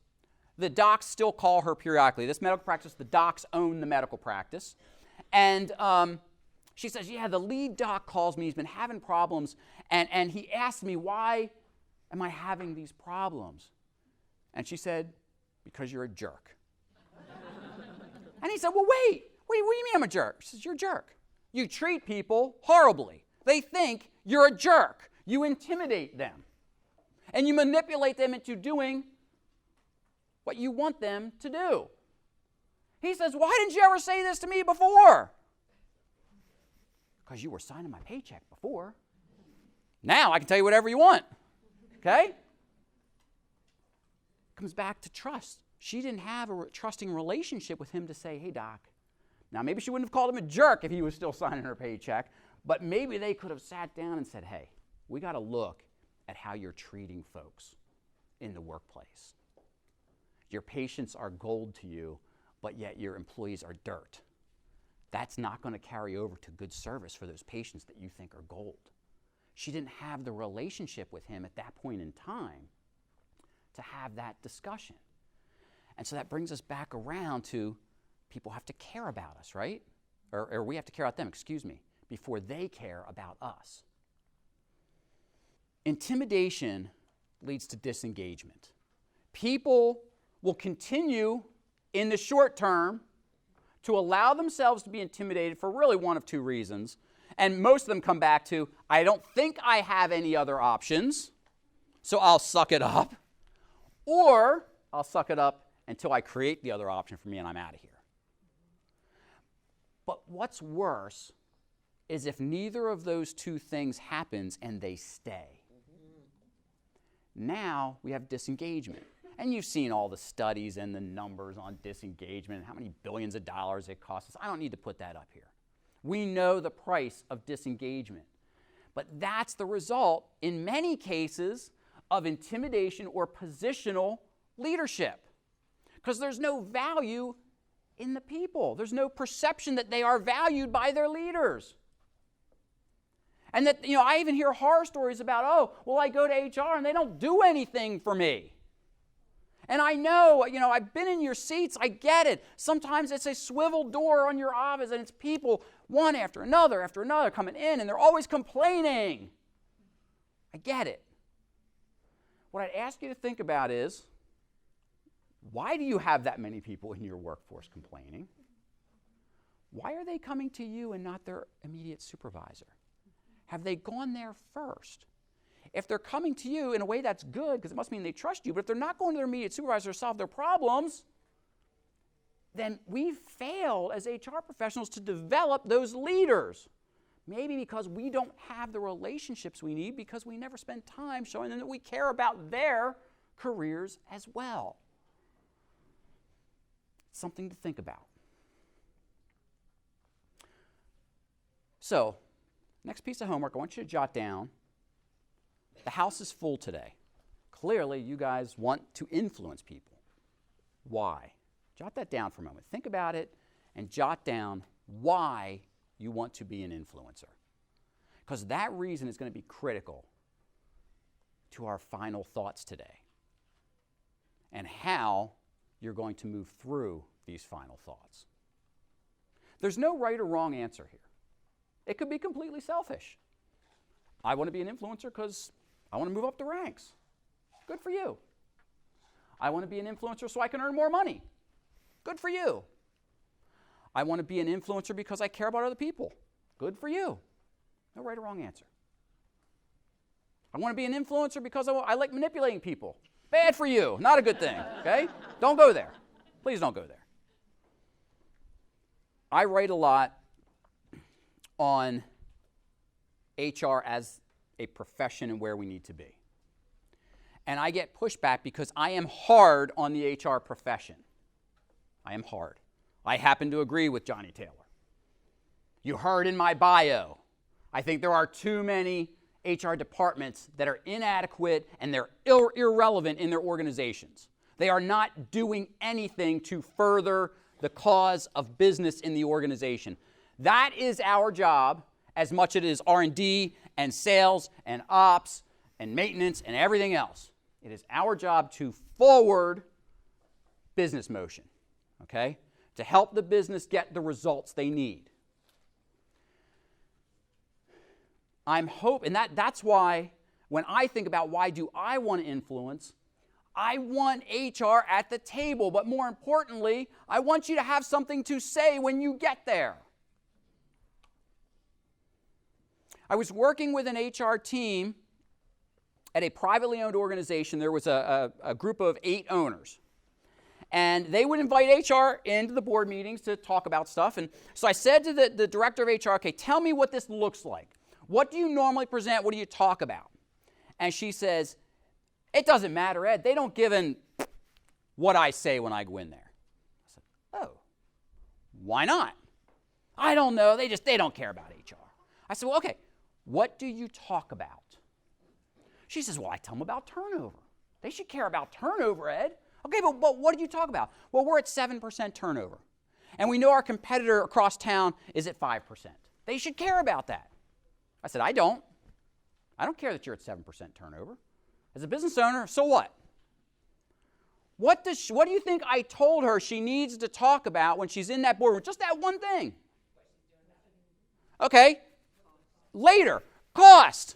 the docs still call her periodically. This medical practice, the docs own the medical practice. And she says, yeah, the lead doc calls me. He's been having problems. And he asked me, why am I having these problems? And she said, because you're a jerk. And he said, well, wait, what do you mean I'm a jerk? She says, you're a jerk. You treat people horribly. They think you're a jerk. You intimidate them. And you manipulate them into doing what you want them to do. He says, why didn't you ever say this to me before? Because you were signing my paycheck before. Now I can tell you whatever you want. Okay? Comes back to trust. She didn't have a trusting relationship with him to say, hey, doc. Now, maybe she wouldn't have called him a jerk if he was still signing her paycheck, but maybe they could have sat down and said, hey, we got to look at how you're treating folks in the workplace. Your patients are gold to you, but yet your employees are dirt. That's not going to carry over to good service for those patients that you think are gold. She didn't have the relationship with him at that point in time to have that discussion. And so that brings us back around to people have to care about us, right? Or we have to care about them, before they care about us. Intimidation leads to disengagement. People will continue in the short term to allow themselves to be intimidated for really one of two reasons. And most of them come back to, I don't think I have any other options, so I'll suck it up. Or I'll suck it up until I create the other option for me and I'm out of here. But what's worse is if neither of those two things happens and they stay. Now we have disengagement. And you've seen all the studies and the numbers on disengagement, how many billions of dollars it costs us. I don't need to put that up here. We know the price of disengagement. But that's the result, in many cases, of intimidation or positional leadership. Because there's no value in the people. There's no perception that they are valued by their leaders. And that, I even hear horror stories about, I go to HR and they don't do anything for me. And I know, I've been in your seats, I get it. Sometimes it's a swivel door on your office and it's people, one after another coming in and they're always complaining. I get it. What I'd ask you to think about is, why do you have that many people in your workforce complaining? Why are they coming to you and not their immediate supervisor? Have they gone there first? If they're coming to you in a way that's good, because it must mean they trust you, but if they're not going to their immediate supervisor to solve their problems, then we've failed as HR professionals to develop those leaders. Maybe because we don't have the relationships we need, because we never spend time showing them that we care about their careers as well. Something to think about. So, next piece of homework, I want you to jot down, the house is full today. Clearly, you guys want to influence people. Why? Jot that down for a moment. Think about it and jot down why you want to be an influencer. Because that reason is going to be critical to our final thoughts today and how you're going to move through these final thoughts. There's no right or wrong answer here. It could be completely selfish. I want to be an influencer because I want to move up the ranks. Good for you. I want to be an influencer so I can earn more money. Good for you. I want to be an influencer because I care about other people. Good for you. No right or wrong answer. I want to be an influencer because I like manipulating people. Bad for you. Not a good thing. Okay? Don't go there. Please don't go there. I write a lot on HR as a profession and where we need to be. And I get pushback because I am hard on the HR profession. I am hard. I happen to agree with Johnny Taylor. You heard in my bio, I think there are too many HR departments that are inadequate and they're irrelevant in their organizations. They are not doing anything to further the cause of business in the organization. That is our job as much as it is R&D and sales and ops and maintenance and everything else. It is our job to forward business motion, okay? To help the business get the results they need. I'm hoping, that's why when I think about why do I want to influence, I want HR at the table, but more importantly, I want you to have something to say when you get there. I was working with an HR team at a privately owned organization. There was a group of 8 owners. And they would invite HR into the board meetings to talk about stuff. And so I said to the director of HR, okay, tell me what this looks like. What do you normally present? What do you talk about? And she says, it doesn't matter, Ed. They don't give in what I say when I go in there. I said, oh, why not? I don't know. They don't care about HR. I said, well, okay, what do you talk about? She says, well, I tell them about turnover. They should care about turnover, Ed. Okay, but what do you talk about? Well, we're at 7% turnover. And we know our competitor across town is at 5%. They should care about that. I said, I don't. I don't care that you're at 7% turnover. As a business owner, so what? What do you think I told her she needs to talk about when she's in that boardroom? Just that one thing. Okay. Later, cost.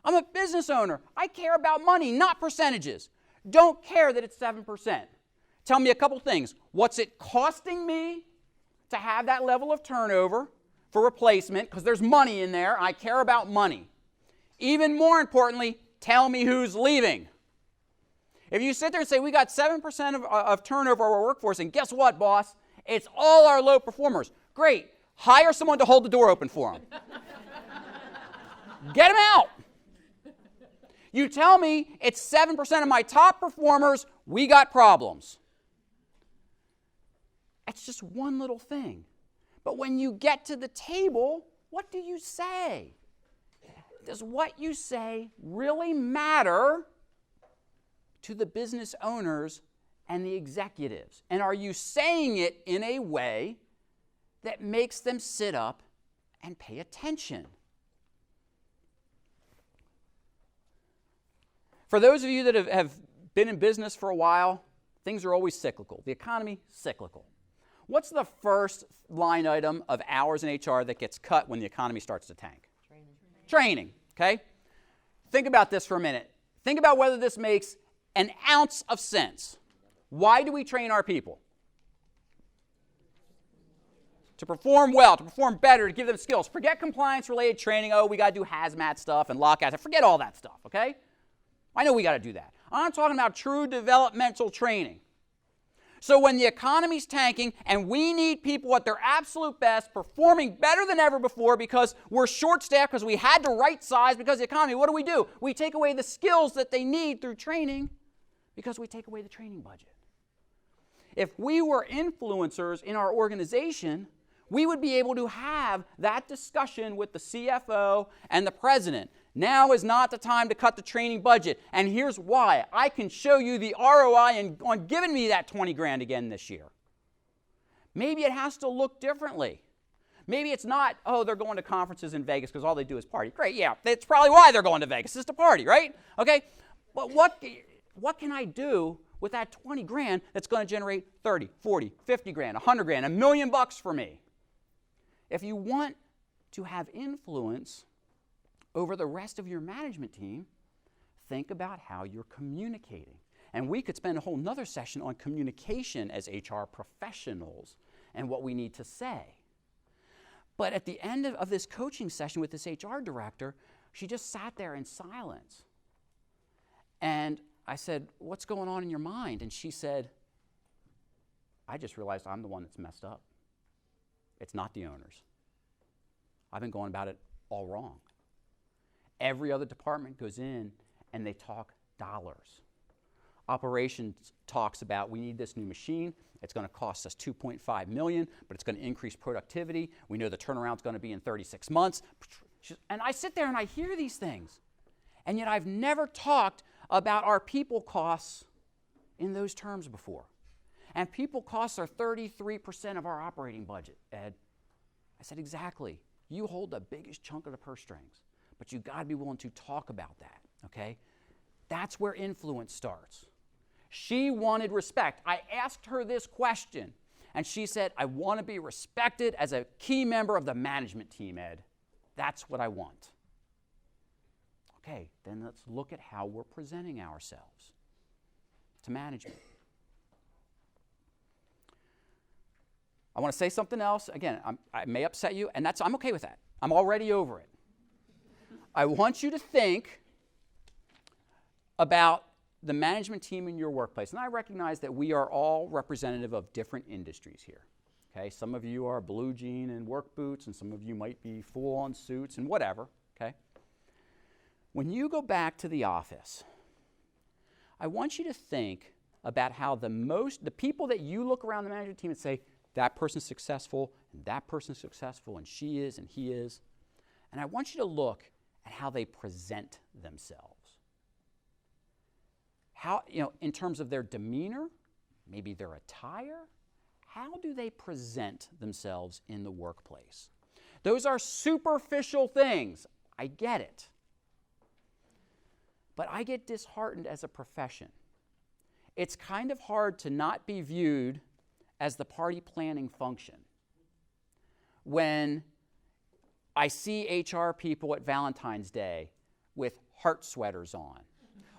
I'm a business owner. I care about money, not percentages. Don't care that it's 7%. Tell me a couple things. What's it costing me to have that level of turnover for replacement? Because there's money in there. I care about money. Even more importantly, tell me who's leaving. If you sit there and say, we got 7% of turnover of our workforce, and guess what, boss? It's all our low performers. Great. Hire someone to hold the door open for them. Get them out. You tell me it's 7% of my top performers, we got problems. That's just one little thing. But when you get to the table, what do you say? Does what you say really matter to the business owners and the executives? And are you saying it in a way that makes them sit up and pay attention? For those of you that have been in business for a while, things are always cyclical. The economy, cyclical. What's the first line item of hours in HR that gets cut when the economy starts to tank? Training, okay? Think about this for a minute. Think about whether this makes an ounce of sense. Why do we train our people? To perform well, to perform better, to give them skills. Forget compliance-related training. Oh, we got to do hazmat stuff and lockouts. Forget all that stuff, okay? I know we got to do that. I'm talking about true developmental training. So when the economy's tanking and we need people at their absolute best, performing better than ever before because we're short-staffed because we had to right size because of the economy, what do? We take away the skills that they need through training because we take away the training budget. If we were influencers in our organization, we would be able to have that discussion with the CFO and the president. Now is not the time to cut the training budget. And here's why. I can show you the ROI on giving me that 20 grand again this year. Maybe it has to look differently. Maybe it's not, oh, they're going to conferences in Vegas because all they do is party. Great, yeah, that's probably why they're going to Vegas, is to party, right? Okay, but what can I do with that 20 grand that's going to generate 30, 40, 50 grand, 100 grand, $1 million for me? If you want to have influence over the rest of your management team, think about how you're communicating. And we could spend a whole nother session on communication as HR professionals and what we need to say. But at the end of this coaching session with this HR director, she just sat there in silence. And I said, what's going on in your mind? And she said, I just realized I'm the one that's messed up. It's not the owners. I've been going about it all wrong. Every other department goes in and they talk dollars. Operations talks about we need this new machine. It's going to cost us $2.5 million, but it's going to increase productivity. We know the turnaround's going to be in 36 months. And I sit there and I hear these things. And yet I've never talked about our people costs in those terms before. And people costs are 33% of our operating budget, Ed. I said, exactly. You hold the biggest chunk of the purse strings, but you got to be willing to talk about that, okay? That's where influence starts. She wanted respect. I asked her this question, and she said, I want to be respected as a key member of the management team, Ed. That's what I want. Okay, then let's look at how we're presenting ourselves to management. I want to say something else. Again, I may upset you, and I'm okay with that. I'm already over it. I want you to think about the management team in your workplace. And I recognize that we are all representative of different industries here. Okay, some of you are blue jean and work boots, and some of you might be full-on suits and whatever. Okay. When you go back to the office, I want you to think about how the people that you look around the management team and say, that person's successful, and that person's successful, and she is, and he is. And I want you to look at how they present themselves. How, in terms of their demeanor, maybe their attire, how do they present themselves in the workplace? Those are superficial things. I get it. But I get disheartened as a profession. It's kind of hard to not be viewed as the party planning function when I see HR people at Valentine's Day with heart sweaters on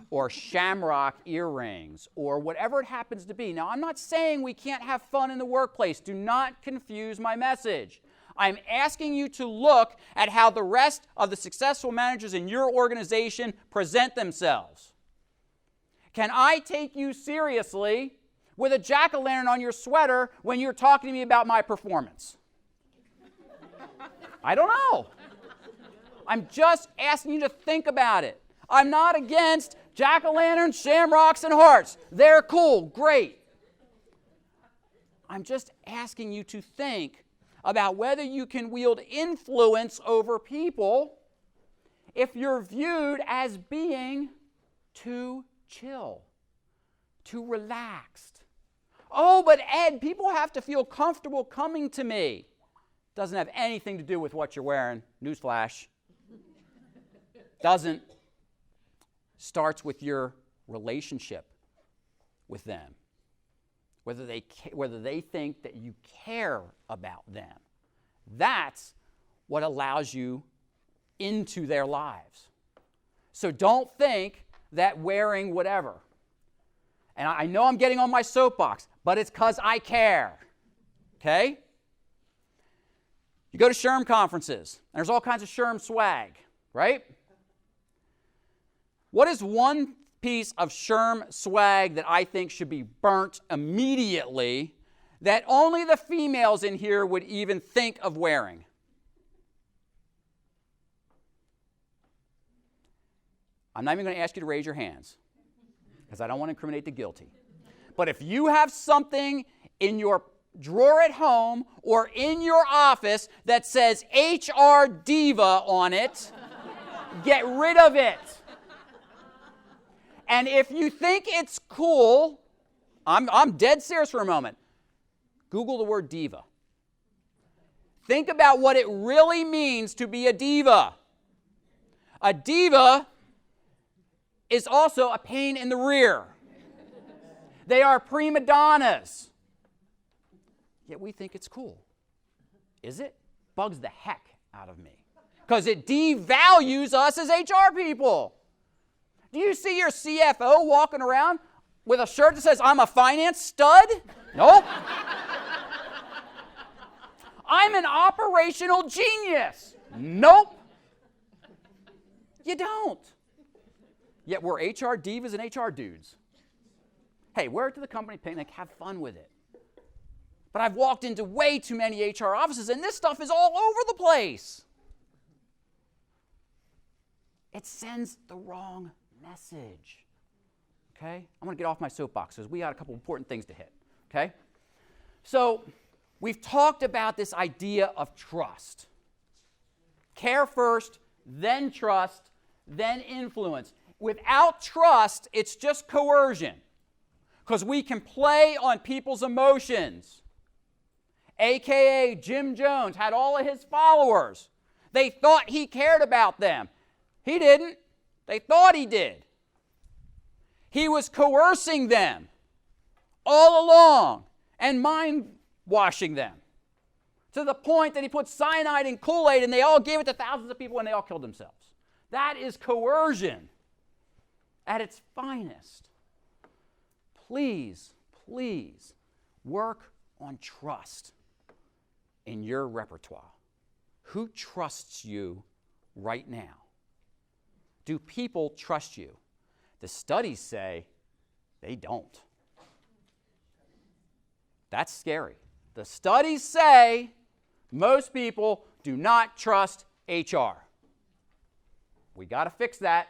or shamrock earrings or whatever it happens to be. Now, I'm not saying we can't have fun in the workplace. Do not confuse my message. I'm asking you to look at how the rest of the successful managers in your organization present themselves. Can I take you seriously with a jack-o'-lantern on your sweater when you're talking to me about my performance? I don't know. I'm just asking you to think about it. I'm not against jack-o'-lanterns, shamrocks, and hearts. They're cool, great. I'm just asking you to think about whether you can wield influence over people if you're viewed as being too chill, too relaxed. Oh, but Ed, people have to feel comfortable coming to me. Doesn't have anything to do with what you're wearing. Newsflash. Doesn't. Starts with your relationship with them. Whether they think that you care about them. That's what allows you into their lives. So don't think that wearing whatever. And I know I'm getting on my soapbox, but it's because I care. Okay? You go to SHRM conferences, and there's all kinds of SHRM swag, right? What is one piece of SHRM swag that I think should be burnt immediately that only the females in here would even think of wearing? I'm not even going to ask you to raise your hands because I don't want to incriminate the guilty. But if you have something in your drawer at home or in your office that says HR Diva on it, get rid of it. And if you think it's cool, I'm dead serious for a moment. Google the word diva. Think about what it really means to be a diva. A diva is also a pain in the rear. They are prima donnas. Yet we think it's cool. Is it? Bugs the heck out of me. because it devalues us as HR people. Do you see your CFO walking around with a shirt that says, I'm a finance stud? Nope. I'm an operational genius. Nope. You don't. Yet we're HR divas and HR dudes. Hey, wear it to the company picnic, have fun with it. But I've walked into way too many HR offices, and this stuff is all over the place. It sends the wrong message. Okay? I'm going to get off my soapbox because we got a couple important things to hit. Okay? So, we've talked about this idea of trust. Care first, then trust, then influence. Without trust, it's just coercion. Because we can play on people's emotions. AKA Jim Jones had all of his followers. They thought he cared about them. He didn't. They thought he did. He was coercing them all along and mind-washing them to the point that he put cyanide in Kool-Aid and they all gave it to thousands of people and they all killed themselves. That is coercion at its finest. Please, please work on trust in your repertoire. Who trusts you right now? Do people trust you? The studies say they don't. That's scary. The studies say most people do not trust HR. We got to fix that.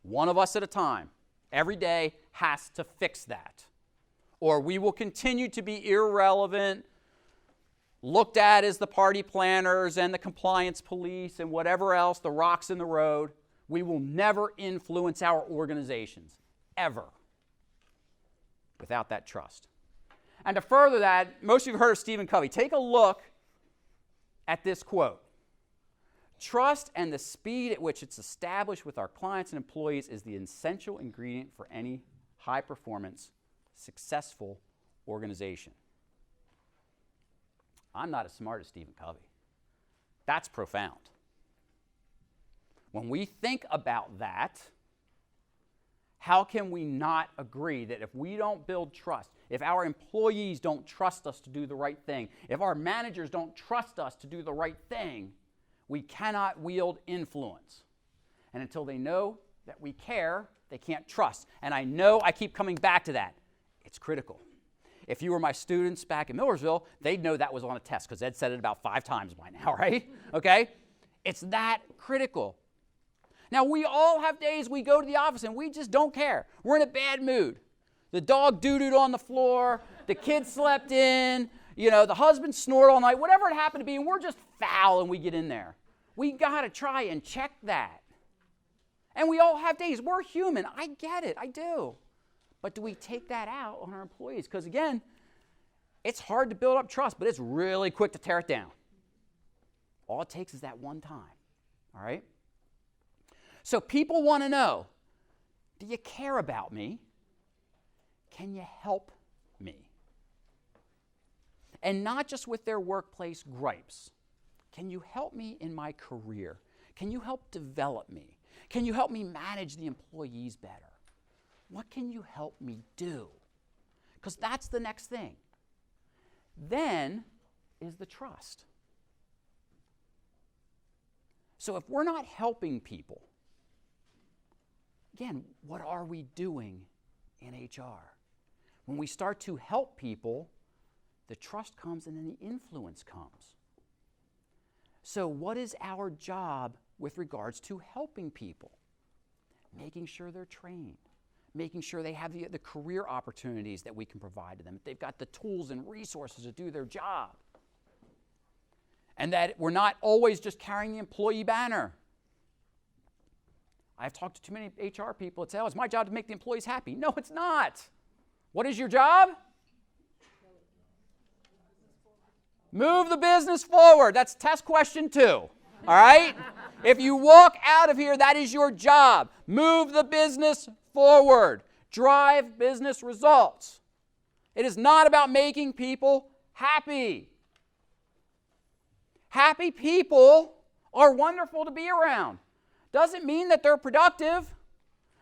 One of us at a time. Every day has to fix that. Or we will continue to be irrelevant, looked at as the party planners and the compliance police and whatever else, the rocks in the road. We will never influence our organizations, ever, without that trust. And to further that, most of you have heard of Stephen Covey. Take a look at this quote. Trust and the speed at which it's established with our clients and employees is the essential ingredient for any high-performance, successful organization. I'm not as smart as Stephen Covey. That's profound. When we think about that, how can we not agree that if we don't build trust, if our employees don't trust us to do the right thing, if our managers don't trust us to do the right thing, we cannot wield influence. And until they know that we care, they can't trust. And I know I keep coming back to that. It's critical. If you were my students back in Millersville, they'd know that was on a test because Ed said it about 5 times by now, right? Okay? It's that critical. Now, we all have days we go to the office and we just don't care. We're in a bad mood. The dog doo-dooed on the floor, the kids slept in, the husband snored all night, whatever it happened to be, and we're just foul and we get in there. We got to try and check that. And we all have days. We're human. I get it. I do. But do we take that out on our employees? Because, again, it's hard to build up trust, but it's really quick to tear it down. All it takes is that one time. All right? So people want to know, do you care about me? Can you help me? And not just with their workplace gripes. Can you help me in my career? Can you help develop me? Can you help me manage the employees better? What can you help me do? Because that's the next thing. Then is the trust. So if we're not helping people, again, what are we doing in HR? When we start to help people, the trust comes and then the influence comes. So what is our job with regards to helping people? Making sure they're trained. Making sure they have the career opportunities that we can provide to them. That they've got the tools and resources to do their job. And that we're not always just carrying the employee banner. I've talked to too many HR people that say, it's my job to make the employees happy. No, it's not. What is your job? Move the business forward. That's test question 2. All right? If you walk out of here, that is your job. Move the business forward. Drive business results. It is not about making people happy. Happy people are wonderful to be around. Doesn't mean that they're productive.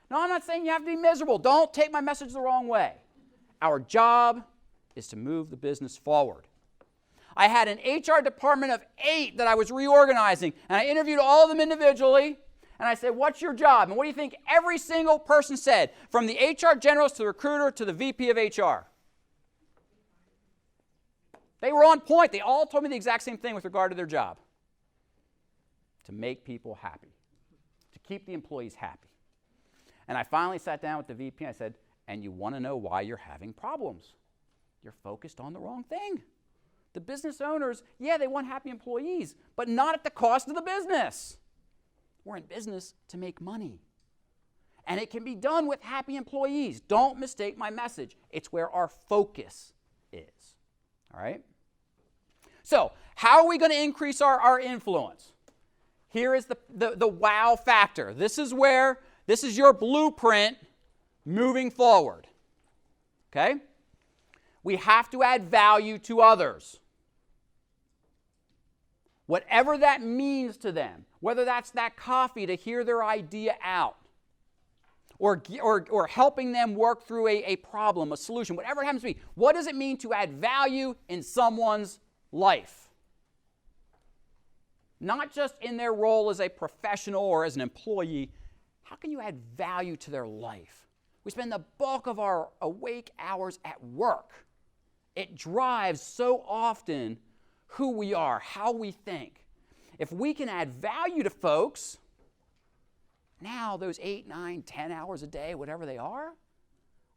No, I'm not saying you have to be miserable. Don't take my message the wrong way. Our job is to move the business forward. I had an HR department of 8 that I was reorganizing, and I interviewed all of them individually, and I said, what's your job? And what do you think every single person said, from the HR generalist to the recruiter to the VP of HR? They were on point. They all told me the exact same thing with regard to their job. To make people happy. To keep the employees happy. And I finally sat down with the VP and I said, and you want to know why you're having problems? You're focused on the wrong thing. The business owners, yeah, they want happy employees, but not at the cost of the business. We're in business to make money. And it can be done with happy employees. Don't mistake my message. It's where our focus is. All right? So, how are we going to increase our influence? Here is the wow factor. This is your blueprint moving forward. Okay? We have to add value to others. Whatever that means to them, whether that's that coffee to hear their idea out, or helping them work through a problem, a solution, whatever it happens to be, what does it mean to add value in someone's life? Not just in their role as a professional or as an employee. How can you add value to their life? We spend the bulk of our awake hours at work. It drives so often who we are, how we think. If we can add value to folks, now those 8, 9, 10 hours a day, whatever they are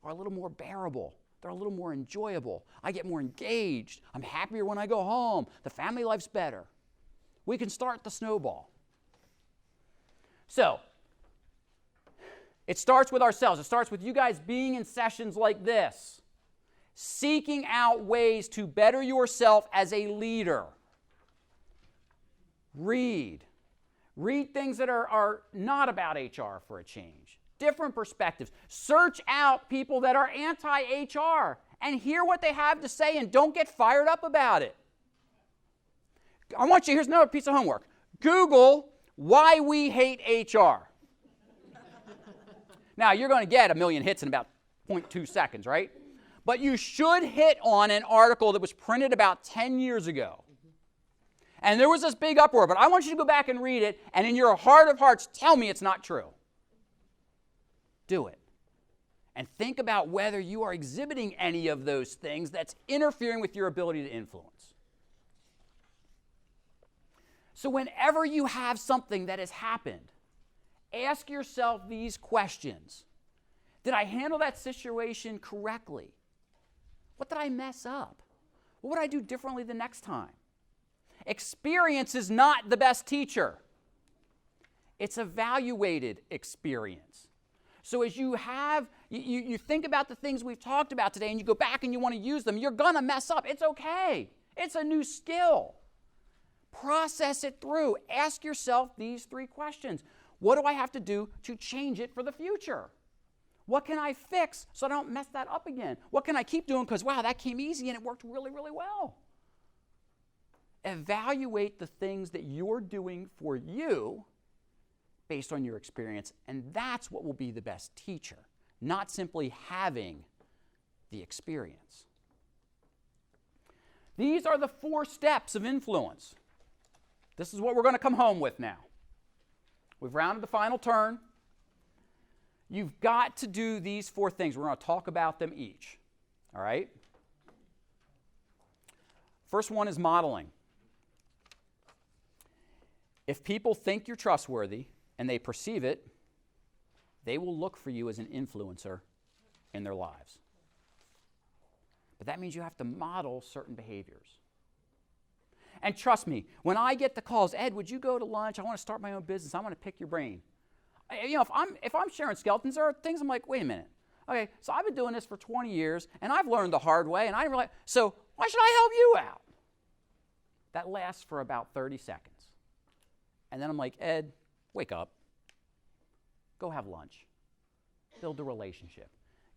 a little more bearable. They're a little more enjoyable. I get more engaged. I'm happier when I go home. The family life's better. We can start the snowball. So, it starts with ourselves. It starts with you guys being in sessions like this, seeking out ways to better yourself as a leader. Read things that are not about HR for a change. Different perspectives. Search out people that are anti-HR and hear what they have to say and don't get fired up about it. Here's another piece of homework. Google why we hate HR. Now, you're going to get 1 million hits in about 0.2 seconds, right? But you should hit on an article that was printed about 10 years ago. And there was this big uproar, but I want you to go back and read it, and in your heart of hearts, tell me it's not true. Do it. And think about whether you are exhibiting any of those things that's interfering with your ability to influence. So whenever you have something that has happened, ask yourself these questions. Did I handle that situation correctly? What did I mess up? What would I do differently the next time? Experience is not the best teacher. It's evaluated experience. So as you think about the things we've talked about today and you go back and you want to use them, you're going to mess up. It's okay. It's a new skill. Process it through. Ask yourself these 3 questions. What do I have to do to change it for the future? What can I fix so I don't mess that up again? What can I keep doing because, wow, that came easy and it worked really, really well? Evaluate the things that you're doing for you based on your experience, and that's what will be the best teacher, not simply having the experience. These are the 4 steps of influence. This is what we're going to come home with now. We've rounded the final turn. You've got to do these 4 things. We're going to talk about them each. All right? First one is modeling. If people think you're trustworthy and they perceive it, they will look for you as an influencer in their lives. But that means you have to model certain behaviors. And trust me, when I get the calls, Ed, would you go to lunch? I want to start my own business. I want to pick your brain. If I'm sharing skeletons, there are things I'm like, wait a minute. Okay, so I've been doing this for 20 years, and I've learned the hard way, and I didn't realize, so why should I help you out? That lasts for about 30 seconds. And then I'm like, Ed, wake up. Go have lunch. Build a relationship.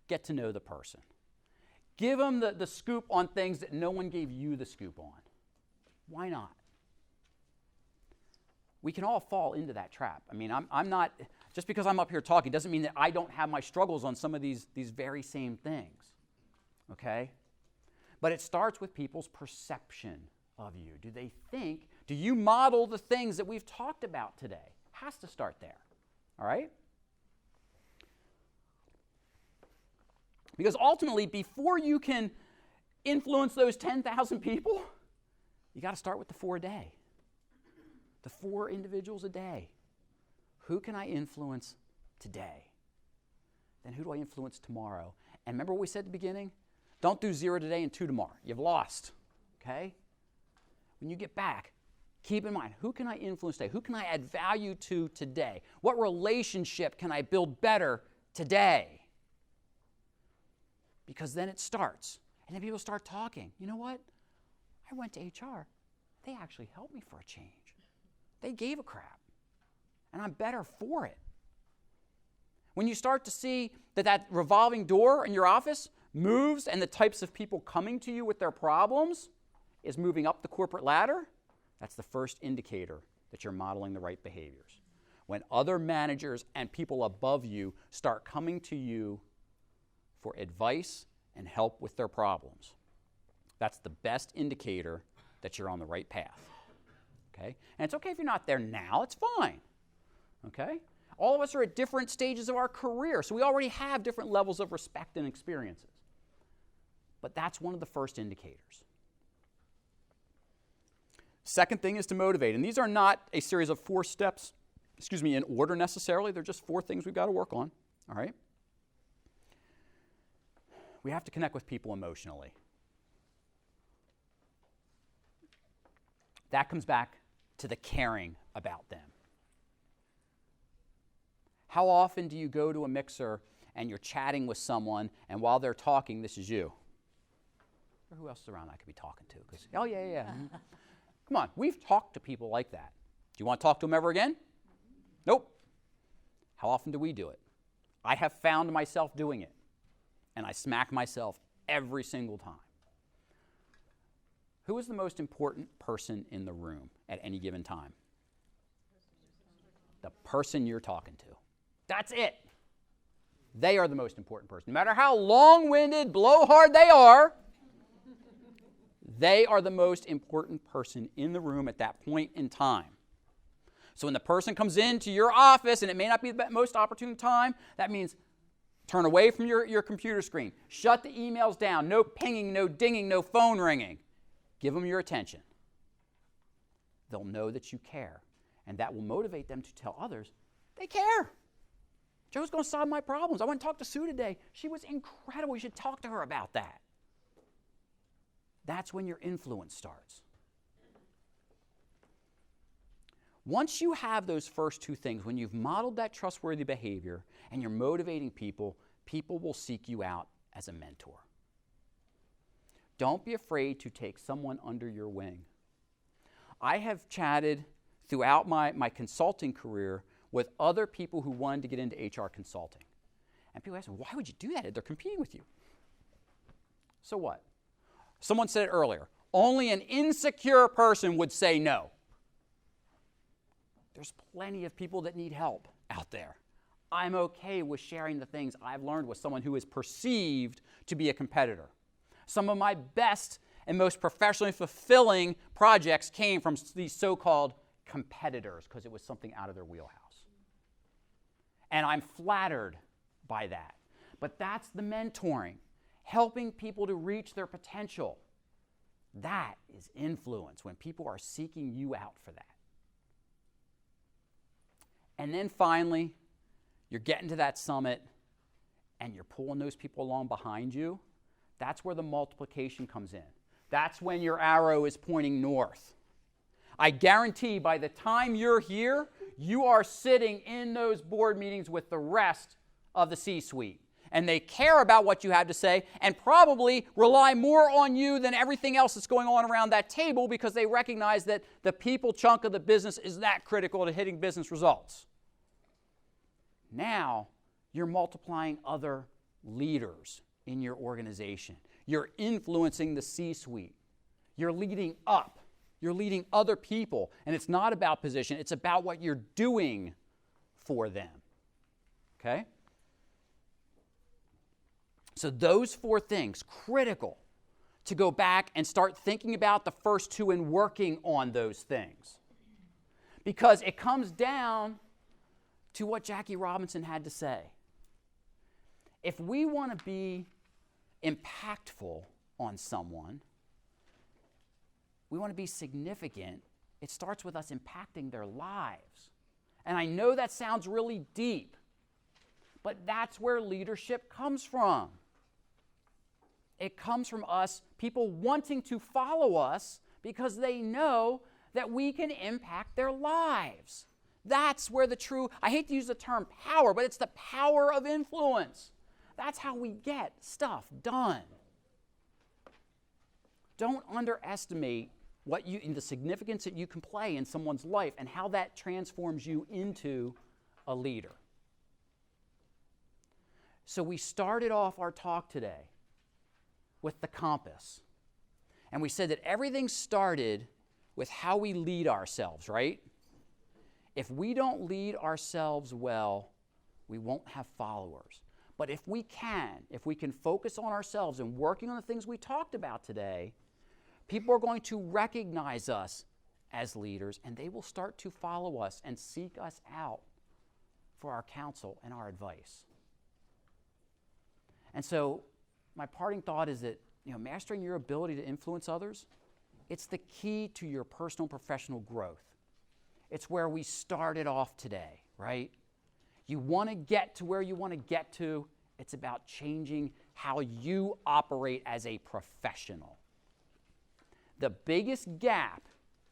Get to know the person. Give them the scoop on things that no one gave you the scoop on. Why not? we can all fall into that trap. I mean, I'm not, just because I'm up here talking doesn't mean that I don't have my struggles on some of these very same things, okay? But it starts with people's perception of you. Do you model the things that we've talked about today? Has to start there, all right? Because ultimately, before you can influence those 10,000 people, you got to start with the 4 a day. The 4 individuals a day. Who can I influence today? Then who do I influence tomorrow? And remember what we said at the beginning? Don't do 0 today and 2 tomorrow. You've lost, okay? When you get back, keep in mind, who can I influence today? Who can I add value to today? What relationship can I build better today? Because then it starts. And then people start talking. You know what? I went to HR. They actually helped me for a change. They gave a crap. And I'm better for it. When you start to see that revolving door in your office moves and the types of people coming to you with their problems is moving up the corporate ladder, that's the first indicator that you're modeling the right behaviors. When other managers and people above you start coming to you for advice and help with their problems, that's the best indicator that you're on the right path. Okay? And it's okay if you're not there now, it's fine. Okay? All of us are at different stages of our career, so we already have different levels of respect and experiences. But that's one of the first indicators. Second thing is to motivate, and these are not a series of 4 steps, in order necessarily. They're just 4 things we've got to work on. All right? We have to connect with people emotionally. That comes back to the caring about them. How often do you go to a mixer and you're chatting with someone, and while they're talking, this is you? Or who else is around I could be talking to? Oh, yeah. Come on, we've talked to people like that. Do you want to talk to them ever again? Nope. How often do we do it? I have found myself doing it, and I smack myself every single time. Who is the most important person in the room at any given time? The person you're talking to. That's it. They are the most important person. No matter how long-winded, blowhard they are the most important person in the room at that point in time. So when the person comes into your office, and it may not be the most opportune time, that means turn away from your computer screen. Shut the emails down. No pinging, no dinging, no phone ringing. Give them your attention. They'll know that you care, and that will motivate them to tell others they care. Joe's going to solve my problems. I went and talked to Sue today. She was incredible. You should talk to her about that. That's when your influence starts. Once you have those first 2 things, when you've modeled that trustworthy behavior and you're motivating people, people will seek you out as a mentor. Don't be afraid to take someone under your wing. I have chatted throughout my consulting career with other people who wanted to get into HR consulting. And people ask me, why would you do that? They're competing with you. So what? Someone said it earlier. Only an insecure person would say no. There's plenty of people that need help out there. I'm okay with sharing the things I've learned with someone who is perceived to be a competitor. Some of my best and most professionally fulfilling projects came from these so-called competitors because it was something out of their wheelhouse. And I'm flattered by that. But that's the mentoring, helping people to reach their potential. That is influence, when people are seeking you out for that. And then finally, you're getting to that summit and you're pulling those people along behind you. That's where the multiplication comes in. That's when your arrow is pointing north. I guarantee by the time you're here, you are sitting in those board meetings with the rest of the C-suite. And they care about what you have to say and probably rely more on you than everything else that's going on around that table, because they recognize that the people chunk of the business is that critical to hitting business results. Now, you're multiplying other leaders in your organization. You're influencing the C-suite. You're leading up. You're leading other people, and it's not about position. It's about what you're doing for them. Okay? So those 4 things, critical to go back and start thinking about the first 2 and working on those things. Because it comes down to what Jackie Robinson had to say. If we want to be impactful on someone, we want to be significant, it starts with us impacting their lives. And I know that sounds really deep, but that's where leadership comes from. It comes from us, people wanting to follow us because they know that we can impact their lives. That's where the true, I hate to use the term power, but it's the power of influence. That's how we get stuff done. Don't underestimate the significance that you can play in someone's life and how that transforms you into a leader. So we started off our talk today with the compass. And we said that everything started with how we lead ourselves, right? If we don't lead ourselves well, we won't have followers. But if we can focus on ourselves and working on the things we talked about today, people are going to recognize us as leaders, and they will start to follow us and seek us out for our counsel and our advice. And so my parting thought is that, mastering your ability to influence others, it's the key to your personal and professional growth. It's where we started off today, right? You want to get to where you want to get to. It's about changing how you operate as a professional. The biggest gap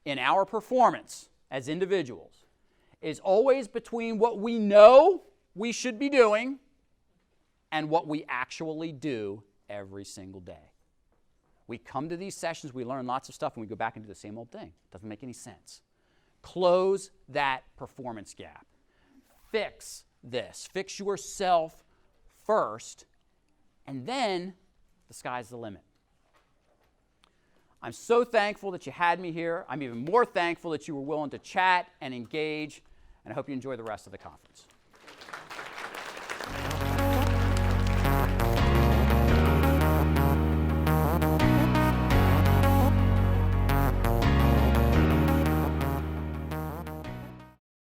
in our performance as individuals is always between what we know we should be doing and what we actually do every single day. We come to these sessions, we learn lots of stuff, and we go back and do the same old thing. Doesn't make any sense. Close that performance gap. Fix this. Fix yourself first, and then the sky's the limit. I'm so thankful that you had me here. I'm even more thankful that you were willing to chat and engage, and I hope you enjoy the rest of the conference.